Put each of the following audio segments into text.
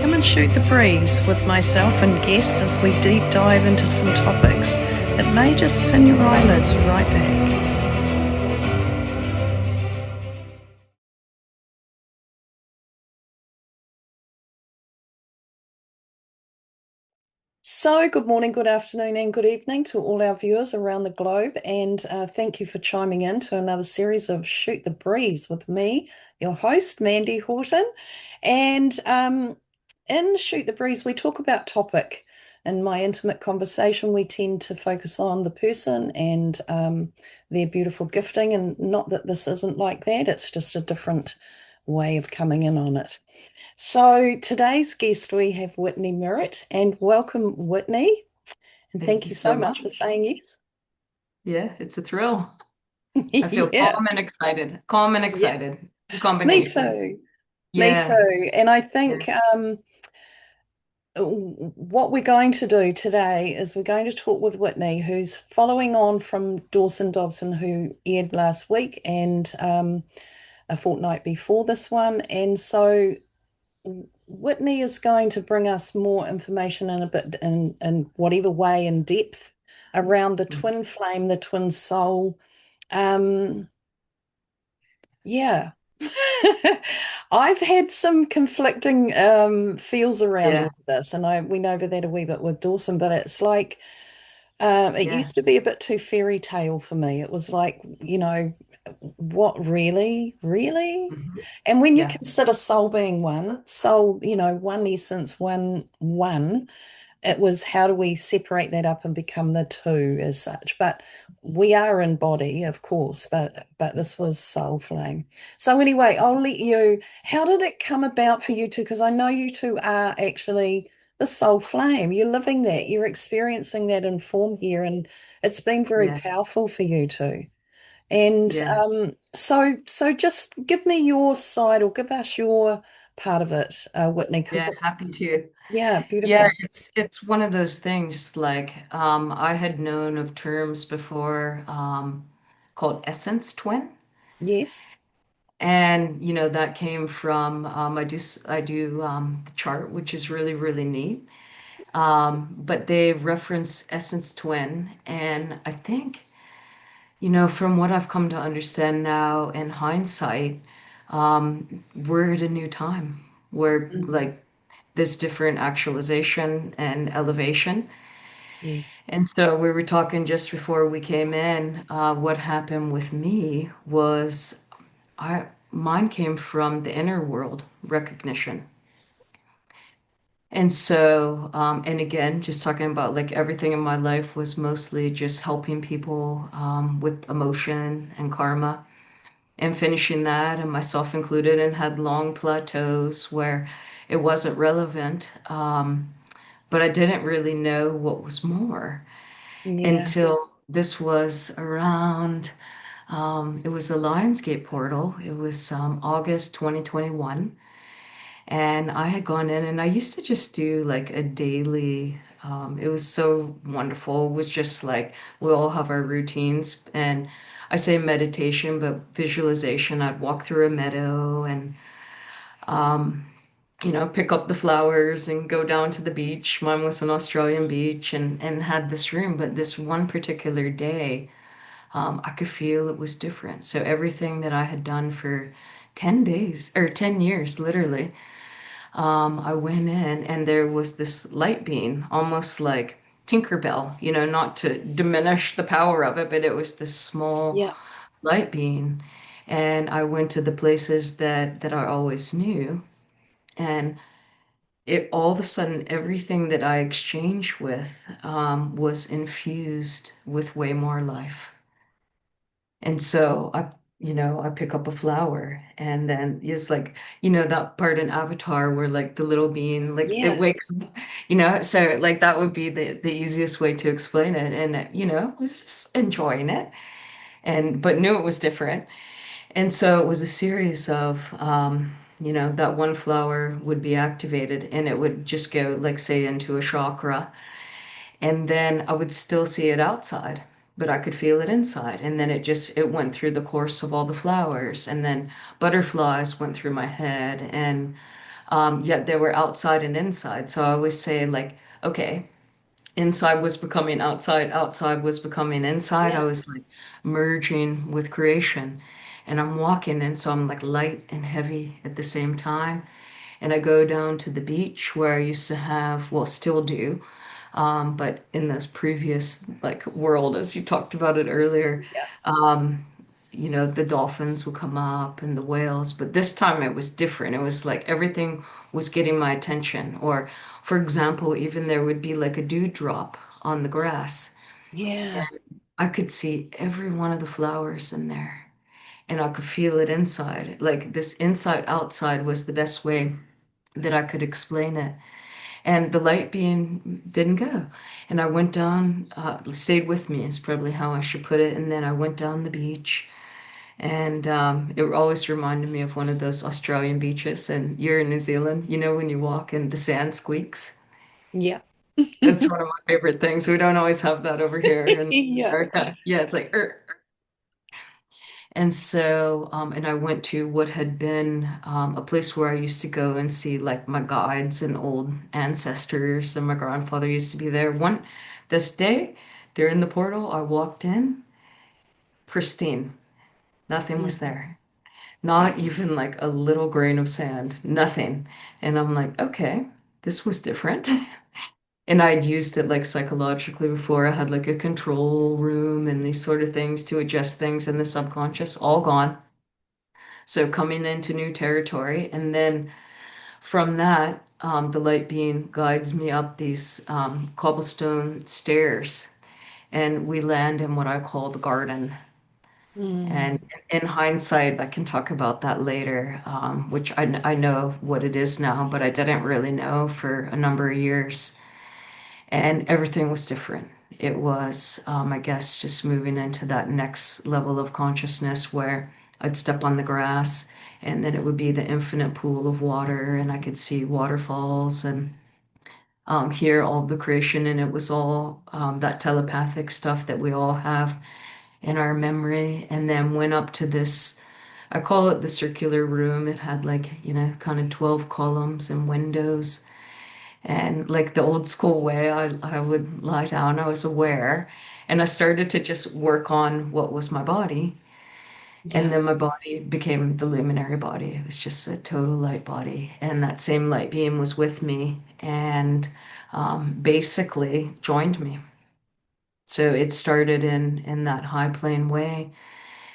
Come and shoot the breeze with myself and guests as we deep dive into some topics that may just pin your eyelids right back. So, good morning, good afternoon, and good evening to all our viewers around the globe. And thank you for chiming in to another series of Shoot the Breeze with me, your host, Mandy Horton. And in Shoot the Breeze, we talk about topic. In my intimate conversation, we tend to focus on the person and their beautiful gifting. And not that this isn't like that, it's just a different way of coming in on it. So today's guest, we have Whitney Merritt, and welcome, Whitney. And Thank thank you you so so much for much. saying yes. Yeah, it's a thrill. I feel Yeah, calm and excited. Calm and yeah, excited. Good me combination. too. Me Yeah, too. And I yeah, think what we're going to do today is we're going to talk with Whitney, who's following on from Dawson Dobson, who aired last week and a fortnight before this one. And so Whitney is going to bring us more information in a bit in whatever way in depth around the twin flame, the twin soul. Um, yeah. I've had some conflicting feels around all yeah, of this, and I we know that a wee bit with Dawson, but it's like it yeah. used to be a bit too fairy tale for me. It was like, what really, really? Mhm. And when you Yeah, consider soul being one, soul, one essence, one, it was how do we separate that up and become the two as such? But we are in body, of course, but this was soul flame. So anyway, I'll let you, how did it come about for you two? Because I know you two are actually the soul flame. You're living that, you're experiencing that in form here, and it's been very yeah, powerful for you two. And yeah, so just give me your side or give us your part of it, Whitney, because yeah. Happy to. yeah, Yeah, beautiful. it's one of those things like I had known of terms before called essence twin. Yes. And that came from I do the chart, which is really, really neat. But they reference essence twin, and I think, from what I've come to understand now in hindsight, we're at a new time where Mhm. like there's different actualization and elevation. Yes. And so we were talking just before we came in. What happened with me was mine came from the inner world recognition. And so, and again, just talking about like everything in my life was mostly just helping people with emotion and karma and finishing that, and myself included, and had long plateaus where it wasn't relevant. But I didn't really know what was more Yeah. until this was around, it was the Lionsgate portal. It was August 2021. And I had gone in and I used to just do like a daily, it was so wonderful. It was just like we all have our routines. And I say meditation, but visualization. I'd walk through a meadow and, pick up the flowers and go down to the beach. Mine was an Australian beach and had this room. But this one particular day, I could feel it was different. So everything that I had done for 10 days or 10 years, literally, I went in and there was this light beam, almost like Tinkerbell, not to diminish the power of it, but it was this small Yeah. light beam. And I went to the places that I always knew. And it all of a sudden, everything that I exchanged with was infused with way more life. And so I pick up a flower and then it's like, that part in Avatar where like the little bean, like it Yeah. wakes up, so like that would be the easiest way to explain it. And, was just enjoying it but knew it was different. And so it was a series of, that one flower would be activated and it would just go like say into a chakra. And then I would still see it outside. but I could feel it inside. And then it went through the course of all the flowers, and then butterflies went through my head, and yet they were outside and inside. So I always say, like, okay, inside was becoming outside, outside was becoming inside. I Yeah. was like merging with creation. And I'm walking, and so I'm like light and heavy at the same time. And I go down to the beach where I used to have, well, still do, but in this previous like world, as you talked about it earlier, Yeah. um, the dolphins would come up and the whales, but this time it was different. It was like everything was getting my attention. Or, for example, even there would be like a dewdrop on the grass. Yeah. I could see every one of the flowers in there, and I could feel it inside. Like this inside outside was the best way that I could explain it. And the light being didn't go. And I went down, stayed with me is probably how I should put it. And then I went down the beach, and it always reminded me of one of those Australian beaches. And you're in New Zealand, when you walk and the sand squeaks. Yeah. It's one of my favorite things. We don't always have that over here in Yeah. America. Yeah, it's like, And so, and I went to what had been a place where I used to go and see like my guides and old ancestors, and my grandfather used to be there. This day, during the portal, I walked in, pristine. Nothing was Mm. there. Not even like a little grain of sand, nothing. And I'm like, okay, this was different. And I'd used it like psychologically before. I had like a control room and these sort of things to adjust things in the subconscious, all gone. So coming into new territory, and then from that, the light being guides me up these cobblestone stairs, and we land in what I call the garden. And Mm. in hindsight, I can talk about that later, which I know what it is now, but I didn't really know for a number of years. And everything was different. It was, I guess, just moving into that next level of consciousness where I'd step on the grass and then it would be the infinite pool of water, and I could see waterfalls and hear all the creation. And it was all that telepathic stuff that we all have in our memory. And then went up to this, I call it the circular room. It had like, kind of 12 columns and windows. And like the old school way, I would lie down, I was aware, and I started to just work on what was my body. And Yeah. then my body became the luminary body. It was just a total light body. And that same light beam was with me and basically joined me. So it started in that high plane way.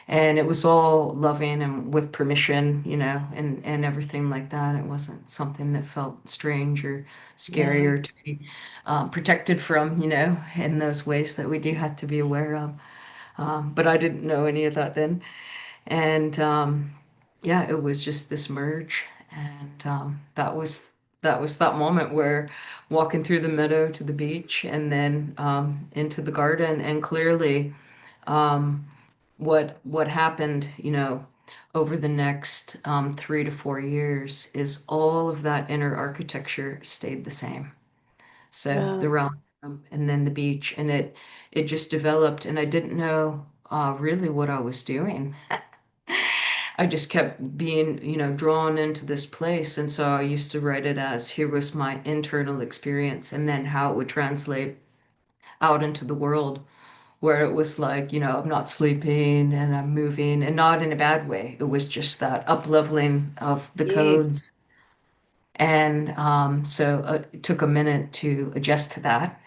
And it was all loving and with permission, and everything like that. It wasn't something that felt strange or scary Yeah. or to be protected from, in those ways that we do have to be aware of. But I didn't know any of that then. And yeah, it was just this merge. And that was that moment where walking through the meadow to the beach and then into the garden, and clearly um, what happened, over the next 3 to 4 years is all of that inner architecture stayed the same. So the Wow. round room and then the beach, and it just developed, and I didn't know really what I was doing. I just kept being, drawn into this place, and so I used to write it as here was my internal experience, and then how it would translate out into the world where it was like, I'm not sleeping and I'm moving, and not in a bad way. It was just that up leveling of the Yes. codes. And so it took a minute to adjust to that.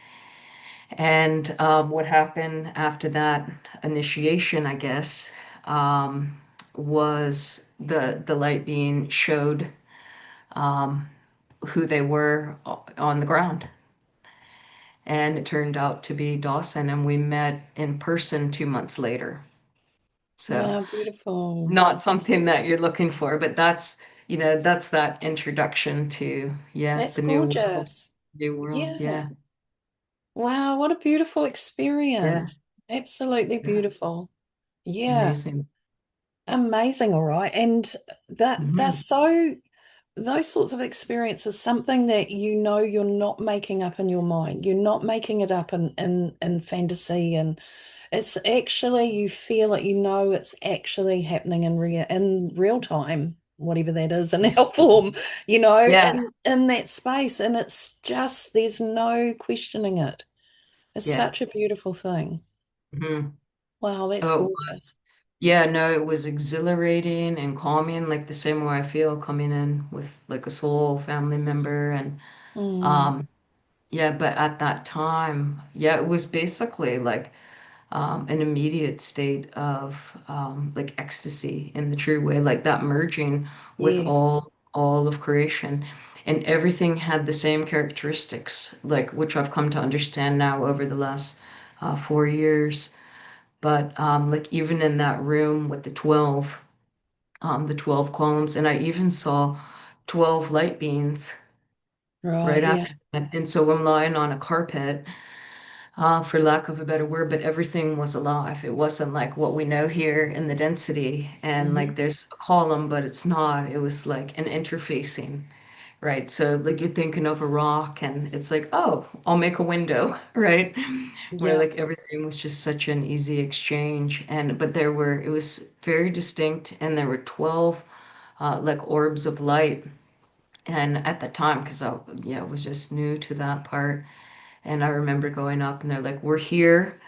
And what happened after that initiation, I guess, um, was the light being showed um, who they were on the ground. And it turned out to be Dawson, and we met in person 2 months later. So Wow. Beautiful. not something that you're looking for, but that's that introduction to, yeah, That's the new world. gorgeous. New world, Yeah. yeah. Wow. What a beautiful Yeah, experience. Absolutely yeah. beautiful. Yeah. Amazing. Amazing. All right. And they're Hmm. so, those sorts of experiences, something that you're not making up in your mind. You're not making it up in fantasy, and It's actually, you feel it, you know, it's actually happening in real time, whatever that is in Yes. our form, Yeah, in that space. And it's just, there's no questioning it. It's yeah. such a beautiful thing. Hmm. Wow, that's Oh, it gorgeous. was. Yeah, no, it was exhilarating and calming, like the same way I feel coming in with like a soul family member. And Mm, um, yeah, but at that time, yeah, it was basically like an immediate state of like ecstasy in the true way, like that merging with yes. all of creation. And everything had the same characteristics, like which I've come to understand now over the last 4 years. But like even in that room with the 12 columns, and I even saw 12 light beams Right, right yeah. after that. And so I'm lying on a carpet, for lack of a better word, but everything was alive. It wasn't like what we know here in the density, and like Hmm. there's a column, but it's not. It was like an interfacing. Right. So like you're thinking of a rock and it's like, oh, I'll make a window, right? Where Yeah. like everything was just such an easy exchange. And but it was very distinct and there were 12 like orbs of light. And at the time, because I yeah, was just new to that part. And I remember going up and they're like, we're here,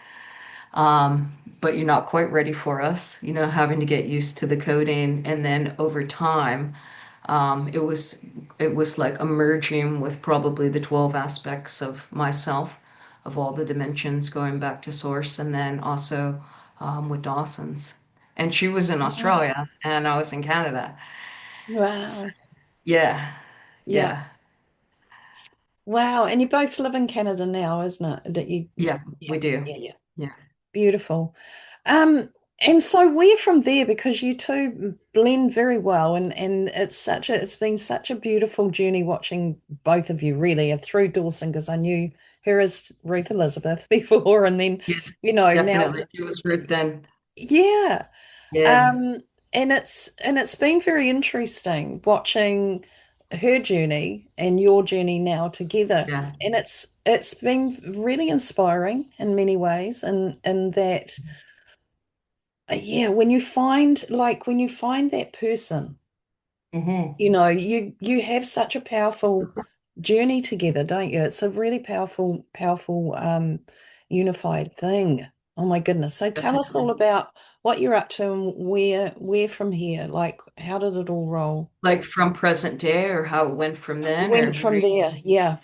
but you're not quite ready for us, having to get used to the coding. And then over time, it was like emerging with probably the 12 aspects of myself, of all the dimensions going back to source, and then also with Dawson's. And she was in Wow. Australia, and I was in Canada. So, Wow. yeah, Yeah. yeah, Wow. And you both live in Canada now, isn't it? That you, yeah, yeah, we do. yeah, yeah. Yeah, Beautiful. Um, and so we're from there because you two blend very well, and it's been such a beautiful journey watching both of you really through Dawson, because I knew her as Ruth Elizabeth before, and then yes, now, definitely. She was rude then. yeah. Yeah, Um, and it's been very interesting watching her journey and your journey now together. yeah. And it's been really inspiring in many ways, and that yeah, when you find that person, Hmm. you have such a powerful journey together, don't you? It's a really powerful unified thing. Oh my goodness. So tell us all Definitely. about what you're up to and where from here. Like, how did it all roll? Like from present day or how it went from then, or Went what do from you? there. Yeah.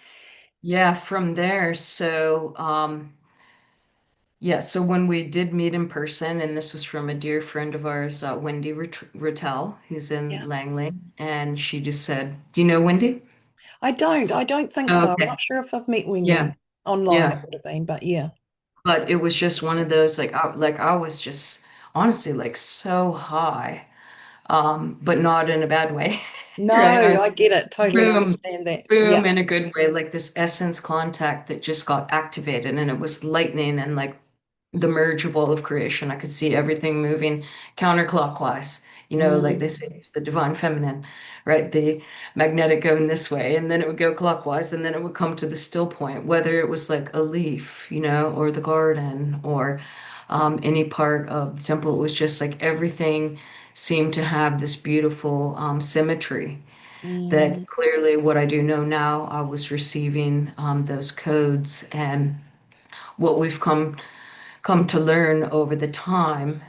Yeah, from there. So, yeah, so when we did meet in person, and this was from a dear friend of ours, Wendy Rattel, who's in Yeah. Langley, and she just said, "Do you know Wendy?" I don't think Oh, so. I'm okay. not sure if I've met Yeah, Wendy. Online it yeah. would have been, but yeah. But it was just one of those I was just honestly like so high, but not in a bad way, No, right? I I was get it. Totally boom, understand that. boom Yeah. in a good way, like this essence contact that just got activated, and it was lightning and like the merge of all of creation. I could see everything moving counterclockwise. Like they Mm, say, it's the divine feminine, right? The magnetic going this way, and then it would go clockwise, and then it would come to the still point, whether it was like a leaf, or the garden, or any part of the temple. It was just like everything seemed to have this beautiful symmetry mm, that clearly what I do know now, I was receiving those codes and what we've come to learn over the time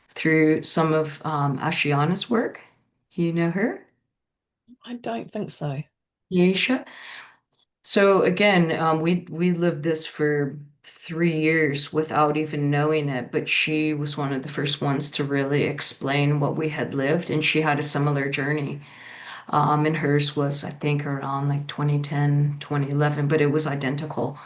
through some of Ashiana's work. You know her, I don't think so. Yesha. So again, we lived this for 3 years without even knowing it, but she was one of the first ones to really explain what we had lived, and she had a similar journey. And hers was, I think, around like 2010, 2011, but it was identical.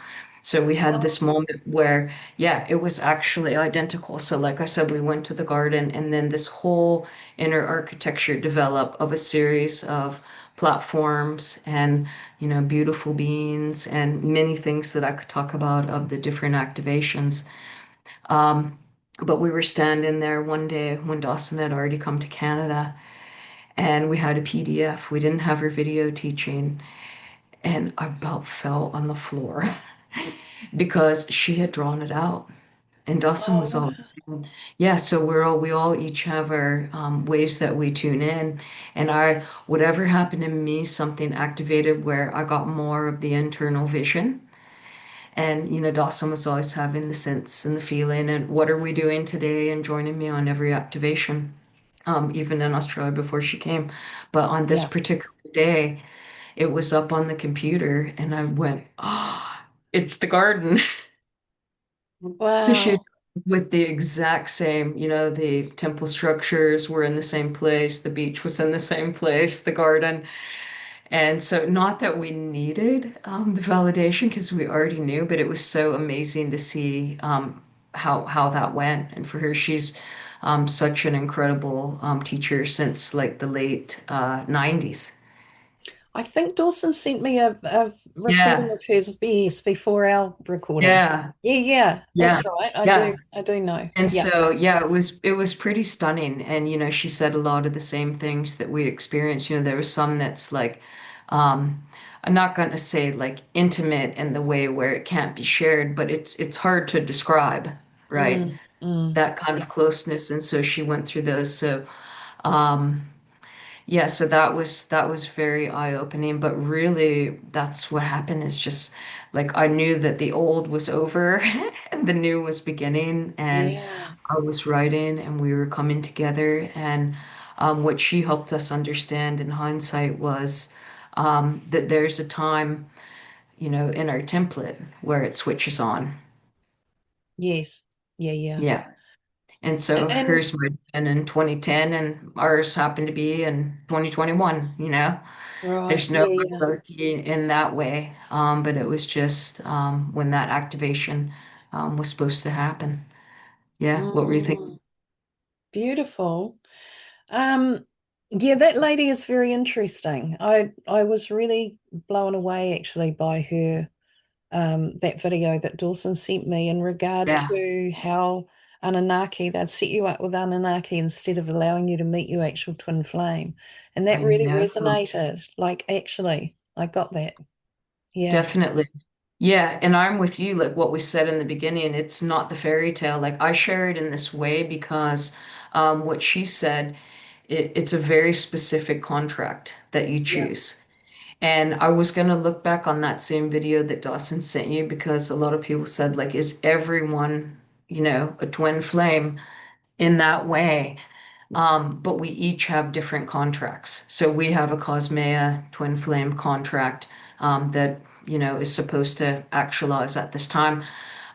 So we had Oh, this moment where, yeah, it was actually identical. So, like I said, we went to the garden, and then this whole inner architecture developed of a series of platforms and, beautiful beings and many things that I could talk about of the different activations. Um, but we were standing there one day when Dawson had already come to Canada and we had a PDF. We didn't have her video teaching, and I about fell on the floor because she had drawn it out. And Dawson Oh, was all the wow. same. Yeah, so we all each have our ways that we tune in. And whatever happened to me, something activated where I got more of the internal vision. And, Dawson was always having the sense and the feeling and what are we doing today and joining me on every activation, even in Australia before she came. But on this Yeah. particular day, it was up on the computer and I went, oh, it's the garden. So she Wow. with the exact same, the temple structures were in the same place, the beach was in the same place, the garden. And so not that we needed the validation because we already knew, but it was so amazing to see how that went. And for her, she's such an incredible teacher since like the late 90s. I think Dawson sent me a recording Yeah, of hers, yes, before our recording. yeah, Yeah, yeah, yeah, that's right. yeah. I do know. And Yeah. so, yeah, it was pretty stunning. And she said a lot of the same things that we experienced. There was some that's like, um, I'm not going to say like intimate in the way where it can't be shared, but it's hard to describe, right? Mm, mm. That kind Yeah, of closeness. And so she went through those. So, um, yeah, so that was very eye-opening, but really that's what happened is just like I knew that the old was over and the new was beginning and yeah, I was writing and we were coming together and what she helped us understand in hindsight was that there's a time, in our template where it switches on. yes, yeah, yeah. Yeah. And so And hers might have been in 2010 and ours happened to be in 2021. right, There's no yeah, yeah. hierarchy in that way, but it was just when that activation was supposed to happen. Yeah, what were you thinking? Mm, beautiful. Um, yeah, that lady is very interesting. I was really blown away actually by her that video that Dawson sent me in regard Yeah, to how Anunnaki, they'd set you up with Anunnaki instead of allowing you to meet your actual twin flame. And that I really know. resonated. Like, actually, I got that. Yeah, Definitely. Yeah, and I'm with you, like what we said in the beginning, it's not the fairy tale. Like I share it in this way because what she said, it's a very specific contract that you yeah, choose. And I was going to look back on that same video that Dawson sent you because a lot of people said, like, is everyone, a twin flame in that way? But we each have different contracts. So we have a Cosmea twin flame contract that, is supposed to actualize at this time.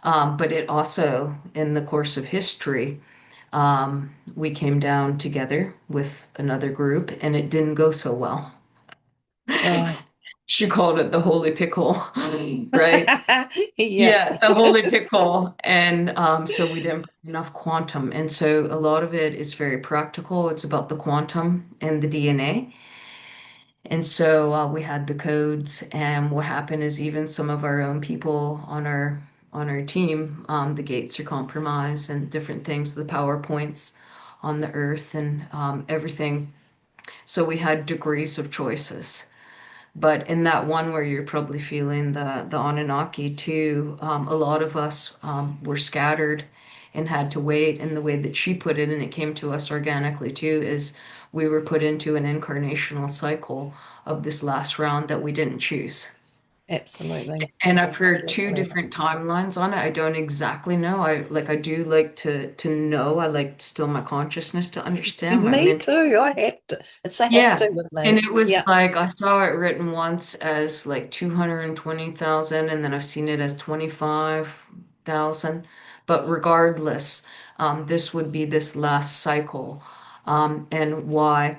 But it also, in the course of history, we came down together with another group and it didn't go so well. right. She called it the holy pickle, right? Yeah, Yeah, the holy pickle. And so we didn't put enough quantum. And so a lot of it is very practical. It's about the quantum and the DNA. And so we had the codes, and what happened is even some of our own people on our team, the gates are compromised and different things, the PowerPoints on the earth and everything. So we had degrees of choices. But in that one where you're probably feeling the Anunnaki too, a lot of us were scattered and had to wait. And the way that she put it, and it came to us organically too, is we were put into an incarnational cycle of this last round that we didn't choose. absolutely. And I've heard two Absolutely. different timelines on it. I don't exactly know. I do like to know. I like still my consciousness to understand my Me mental. too. I have to. It's a have Yeah. to with And me. it was Yeah, like I saw it written once as like 220,000 and then I've seen it as 25,000. But regardless, this would be this last cycle. And why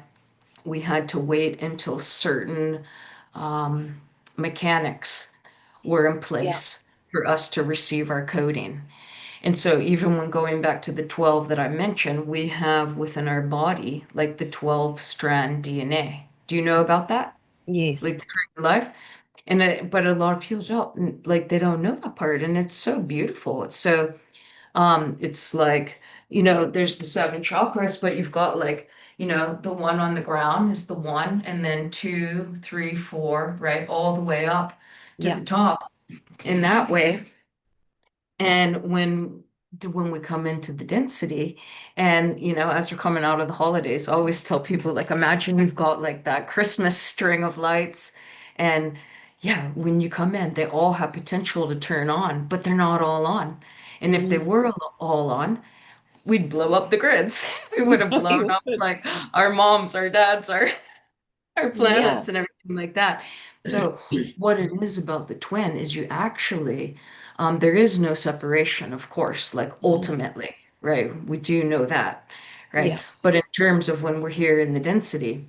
we had to wait until certain um, mechanics were in yeah, place for us to receive our coding. And so even when going back to the 12 that I mentioned, we have within our body like the 12 strand DNA. Do you know about that? yes. Like the tree of life? But a lot of people don't like they don't know that part and it's so beautiful. It's like, there's the seven chakras, but you've got like, the one on the ground is the one, and then two, three, four, right, all the way up to Yeah. the top in that way. And when when we come into the density. And, as we're coming out of the holidays, I always tell people, like, imagine you've got like that Christmas string of lights. And yeah, when you come in, they all have potential to turn on, but they're not all on. And if they Mm. were all on, we'd blow up the grids. We would have blown You up would. like our moms, our dads, our Yeah. planets and everything like that. So what it is about the twin is you actually, there is no separation, of course, like Mm. ultimately, right? We do know that, right? Yeah. But in terms of when we're here in the density,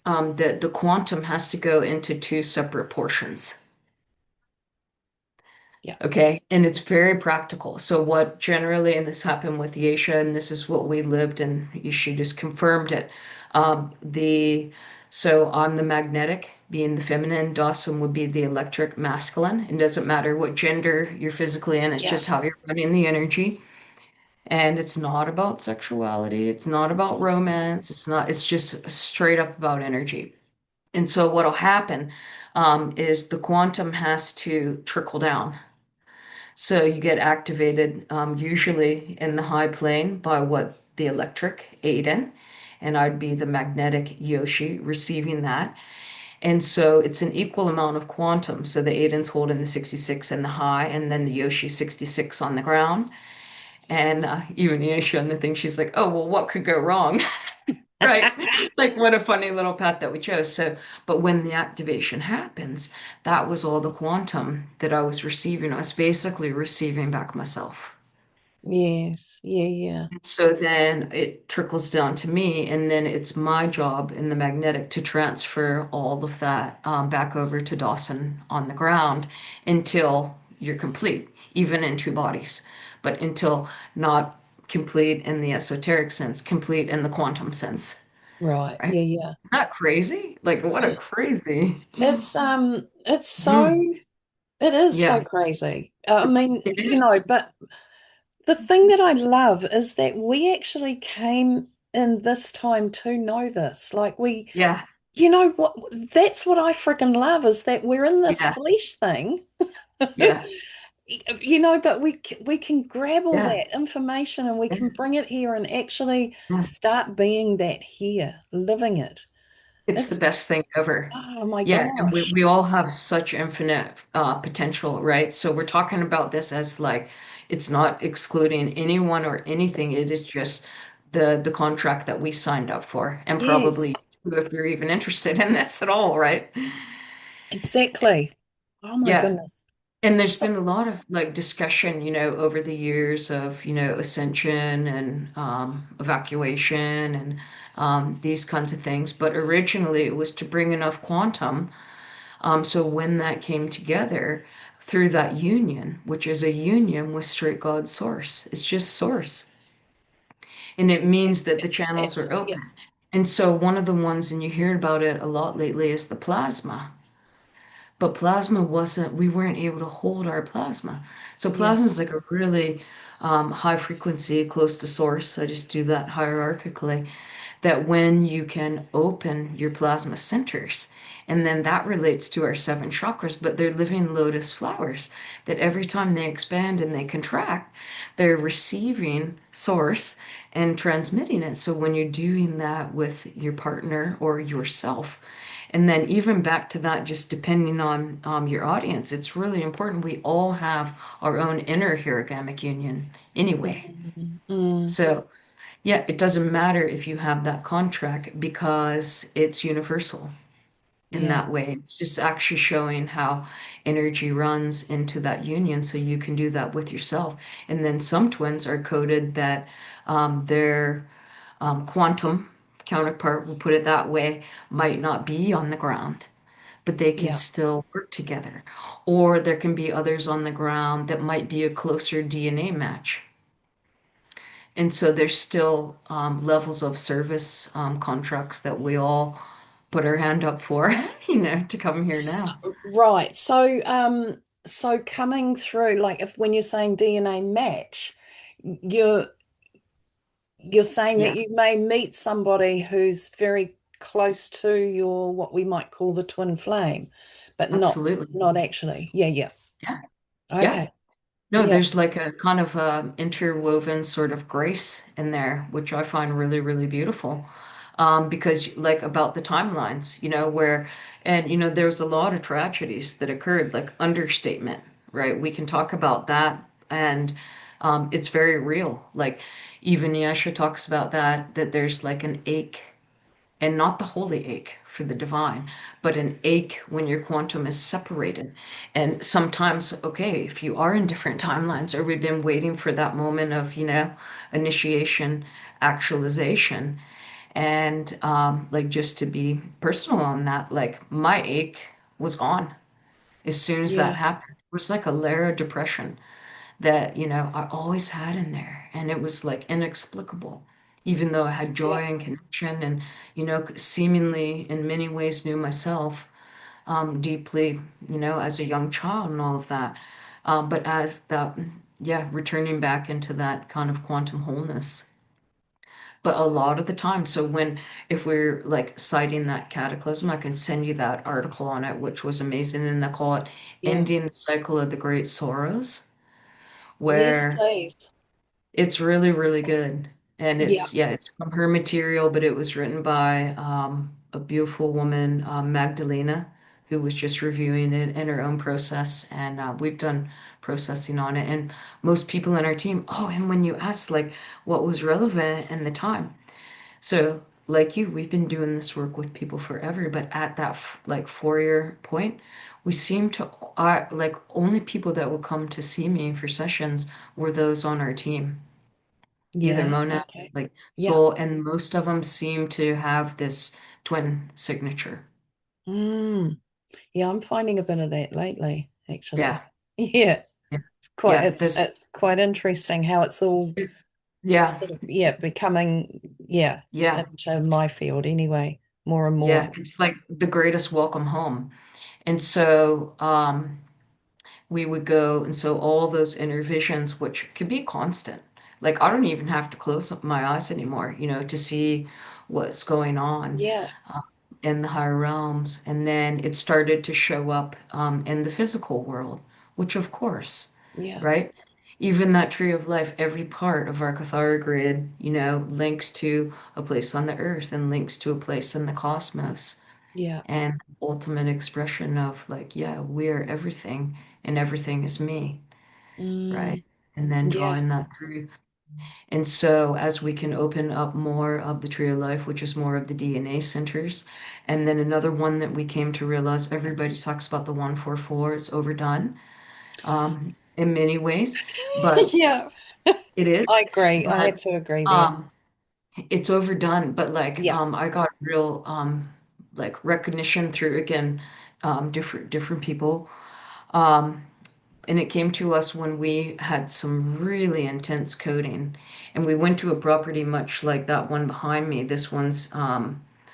the quantum has to go into two separate portions. Yeah. Okay, and it's very practical. So what generally, and this happened with Yesha, and this is what we lived, and Yesha just confirmed it. The so on the magnetic, being the feminine, Dawson would be the electric masculine. It doesn't matter what gender you're physically in, it's Yeah. just how you're running the energy. And it's not about sexuality, it's not about romance, it's just straight up about energy. And so what'll happen is the quantum has to trickle down. So you get activated usually in the high plane by what the electric Aiden, and I'd be the magnetic Yoshi receiving that. And so it's an equal amount of quantum. So the Aiden's holding the 66 in the high, and then the Yoshi 66 on the ground. And even Yoshi on the thing, she's like, oh, well, what could go wrong? Right. Like, what a funny little path that we chose. So, but when the activation happens, that was all the quantum that I was receiving. I was basically receiving back myself. Yes. Yeah. Yeah. So then it trickles down to me, and then it's my job in the magnetic to transfer all of that back over to Dawson on the ground until you're complete, even in two bodies, but until not complete in the esoteric sense, complete in the quantum sense, Right. right? Yeah. Yeah. Not crazy? Like, what a crazy. It's so Mhm. it is so Yeah, crazy. I mean, it is. but the thing that I love is that we actually came in this time to know this. Like Yeah, what, that's what I freaking love is that we're in this yeah, flesh thing, yeah, but we can grab all yeah, that information and we yeah, can bring it here and actually yeah. start being that here, living it. It's the It's, best thing ever. oh my Yeah, and we, gosh. we all have such infinite potential, right? So we're talking about this as like it's not excluding anyone or anything. It is just the contract that we signed up for, and Yes, probably if you're even interested in this at all, right? exactly. Oh my Yeah. goodness. And there's So, been a lot of like discussion, over the years of, ascension and evacuation and these kinds of things. But originally it was to bring enough quantum. So when that came together through that union, which is a union with straight God source, it's just source. And it means that the channels are absolutely. Yeah. open. And so one of the ones, and you hear about it a lot lately, is the plasma. But plasma wasn't, we weren't able to hold our plasma. So Yeah. plasma is like a really high frequency, close to source. I just do that hierarchically. That when you can open your plasma centers, and then that relates to our seven chakras, but they're living lotus flowers that every time they expand and they contract, they're receiving source and transmitting it. So when you're doing that with your partner or yourself, and then even back to that, just depending on your audience, it's really important. We all have our own inner hierogamic union anyway. Mm, mm, So yeah, it doesn't matter if you have that contract because it's universal in yeah. that way. It's just actually showing how energy runs into that union. So you can do that with yourself. And then some twins are coded that their quantum counterpart, we'll put it that way, might not be on the ground, but they can Yeah. still work together. Or there can be others on the ground that might be a closer DNA match. And so there's still levels of service contracts that we all put our hand up for, to come here S- now. Right. So coming through, like if when you're saying DNA match, you're you're saying that Yeah, you may meet somebody who's very close to your what we might call the twin flame, but not absolutely. not actually. Yeah, yeah. Yeah, yeah. Okay. No, Yeah, there's like a kind of interwoven sort of grace in there, which I find really, really beautiful. Because like about the timelines, where, and there's a lot of tragedies that occurred, like understatement, right? We can talk about that, and it's very real. Like even Yesha talks about that there's like an ache, and not the holy ache for the divine, but an ache when your quantum is separated. And sometimes, okay, if you are in different timelines, or we've been waiting for that moment of, initiation, actualization. And like just to be personal on that, like my ache was gone as soon as that yeah, happened. It was like a layer of depression that, I always had in there. And it was like inexplicable, even though I had yeah, joy and connection and, seemingly in many ways knew myself deeply, as a young child and all of that. But as that, yeah, returning back into that kind of quantum wholeness. But a lot of the time, so if we're like citing that cataclysm, I can send you that article on it, which was amazing. And they call it yeah. Ending the Cycle of the Great Sorrows, Yes, where please. it's really, really good. And Yeah, it's from her material, but it was written by a beautiful woman, Magdalena, who was just reviewing it in her own process. And we've done processing on it. And most people in our team, oh, and when you ask like what was relevant in the time. So like you, we've been doing this work with people forever, but at that like 4 year point, we seem to like only people that will come to see me for sessions were those on our team, either yeah, Mona, okay. like Yeah. Soul, and most of them seem to have this twin signature. Mm. Yeah, I'm finding a bit of that lately, Yeah. actually. Yeah, Yeah. it's Yeah. This, it's quite interesting how it's all yeah. sort of becoming Yeah. into my field anyway, more and Yeah. more. It's like the greatest welcome home. And so, we would go, and so all those inner visions, which could be constant. Like I don't even have to close up my eyes anymore, to see what's going on Yeah, uh, in the higher realms. And then it started to show up in the physical world, which of course, yeah, right? Even that tree of life, every part of our Cathara grid, links to a place on the earth and links to a place in the cosmos, yeah. and ultimate expression of like, yeah, we're everything and everything is me, right? Mm, And then yeah. drawing that through. And so as we can open up more of the tree of life, which is more of the DNA centers, and then another one that we came to realize everybody talks about the 144, it's overdone in many ways, but Yeah, it is, I agree. I have but to agree there. um it's overdone. But like Yeah. I got real like recognition through again different people. Um, and it came to us when we had some really intense coding. And we went to a property much like that one behind me. This one's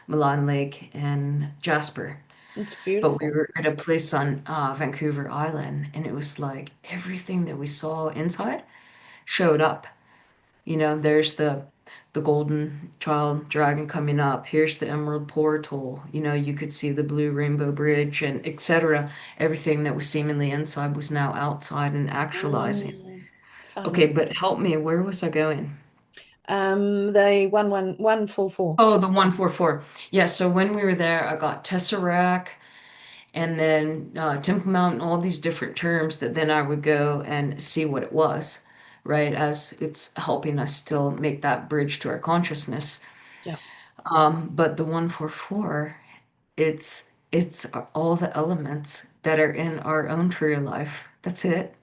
Milan Lake and Jasper. It's But we beautiful. were at a place on Vancouver Island, and it was like everything that we saw inside showed up. There's the golden child dragon coming up. Here's the emerald portal. You could see the blue rainbow bridge and etc. Everything that was seemingly inside was now outside and actualizing. Mm, Okay, fun. but help me. Where was I going? They 11144. Oh, the 144. Yeah, so when we were there, I got Tesseract and then Temple Mountain, all these different terms that then I would go and see what it was, right? As it's helping us still make that bridge to our consciousness. Yeah. But the 144, it's all the elements that are in our own tree of life. That's it.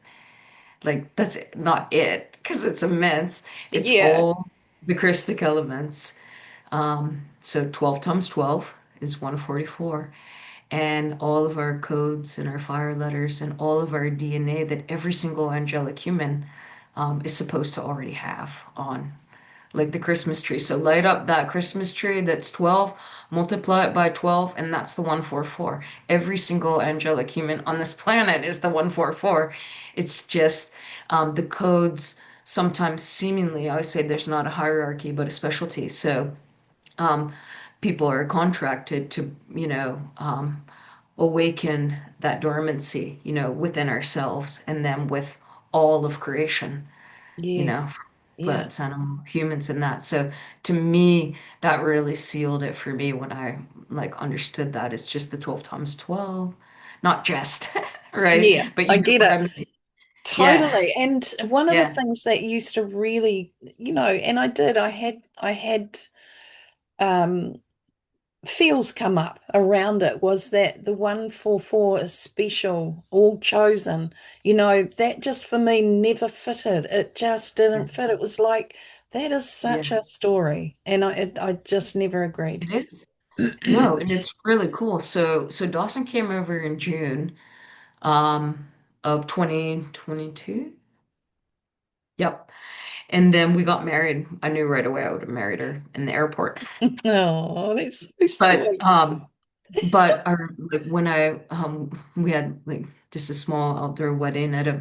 Like that's not it because it's immense. It's Yeah. all the Christic elements. So 12 times 12 is 144. And all of our codes and our fire letters and all of our DNA that every single angelic human is supposed to already have on, like the Christmas tree. So light up that Christmas tree that's 12, multiply it by 12, and that's the 144. Every single angelic human on this planet is the 144. It's just the codes sometimes seemingly, I would say there's not a hierarchy, but a specialty. So um, people are contracted to, awaken that dormancy, within ourselves and then with all of creation, you Yes. know, Yeah. plants, animals, humans, and that. So to me, that really sealed it for me when I like understood that it's just the 12 times 12, not just, right? Yeah. But I you know get what it. I mean? Yeah, Totally. And one of the yeah, things that used to really, and I had um feels come up around it was that the 144 is special, all chosen. That just for me never fitted. It just yeah, didn't fit. It was like that is such yeah. a story, and I just never agreed. It is. No, and it's really cool. So Dawson came over in June um of 2022. Yep. And then we got married. I knew right away I would have married her in the airport. Oh, that's so But sweet. like when I we had like just a small outdoor wedding at a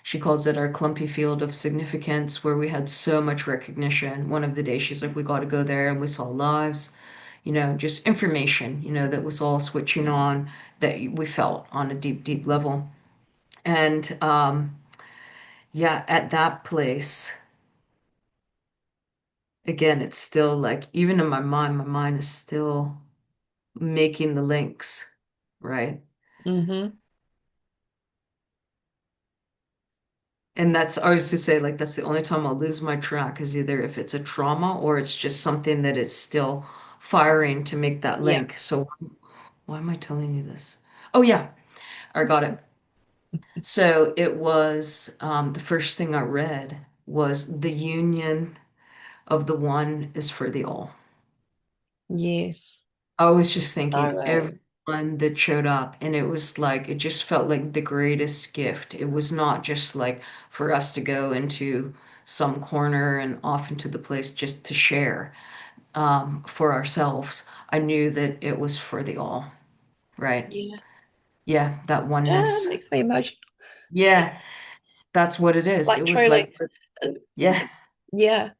she calls it our clumpy field of significance where we had so much recognition. One of the days she's like, we got to go there and we saw lives, just information, that was all switching on that we felt on a deep, deep level. And yeah, at that place, again, it's still like, even in my mind is still making the links, right? Mm-hmm. And that's, I used to say, like, that's the only time I'll lose my track is either if it's a trauma or it's just something that is still firing to make that Yeah. link. So, why am I telling you this? Oh, yeah, I got it. So, it was the first thing I read was the union of the one is for the all. Yes. I was just thinking Totally. everyone that showed up, and it was like, it just felt like the greatest gift. It was not just like for us to go into some corner and off into the place just to share for ourselves. I knew that it was for the all, right? Yeah. Yeah, that Ah, oneness. makes me emotional. Yeah, that's what it is. Like It was like, truly. Uh, yeah, Yeah.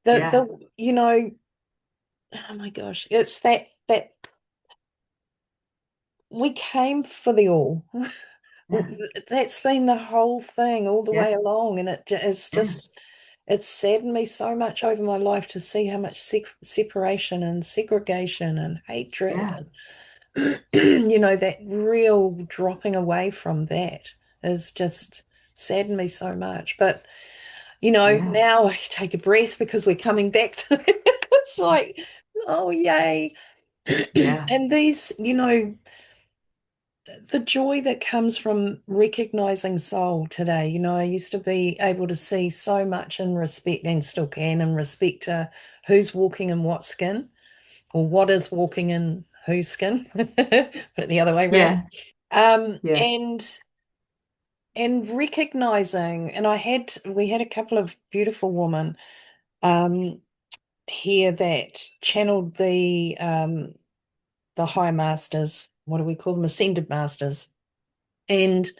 The yeah, the you know, oh my gosh, it's that we came for the all. yeah, That's been the whole thing all the yeah, way along, and it's yeah, just it's saddened me so much over my life to see how much separation and segregation and hatred yeah, and that real dropping away from that is just saddened me so much. But yeah, now I take a breath because we're coming back to it. It's like, oh yay. yeah, And these, the joy that comes from recognizing soul today. I used to be able to see so much in respect and still can in respect to who's walking in what skin or what is walking in whose skin. Put it the other way around. yeah, Um, yeah, and and recognizing, and we had a couple of beautiful women um here that channeled the high masters, what do we call them? Ascended masters. And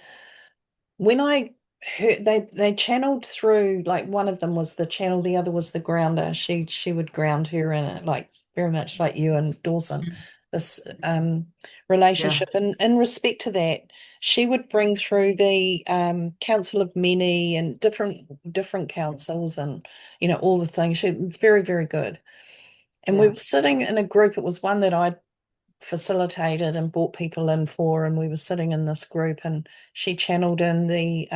when I heard they channeled through, like one of them was the channel, the other was the grounder. She would ground her in it, like very much like you and Dawson, mm, this yeah, relationship. And in respect to that, she would bring through the Council of Many and different councils and all the things. She very, very good. And we yeah, were sitting in a group. It was one that I facilitated and brought people in for, and we were sitting in this group, and she channeled in the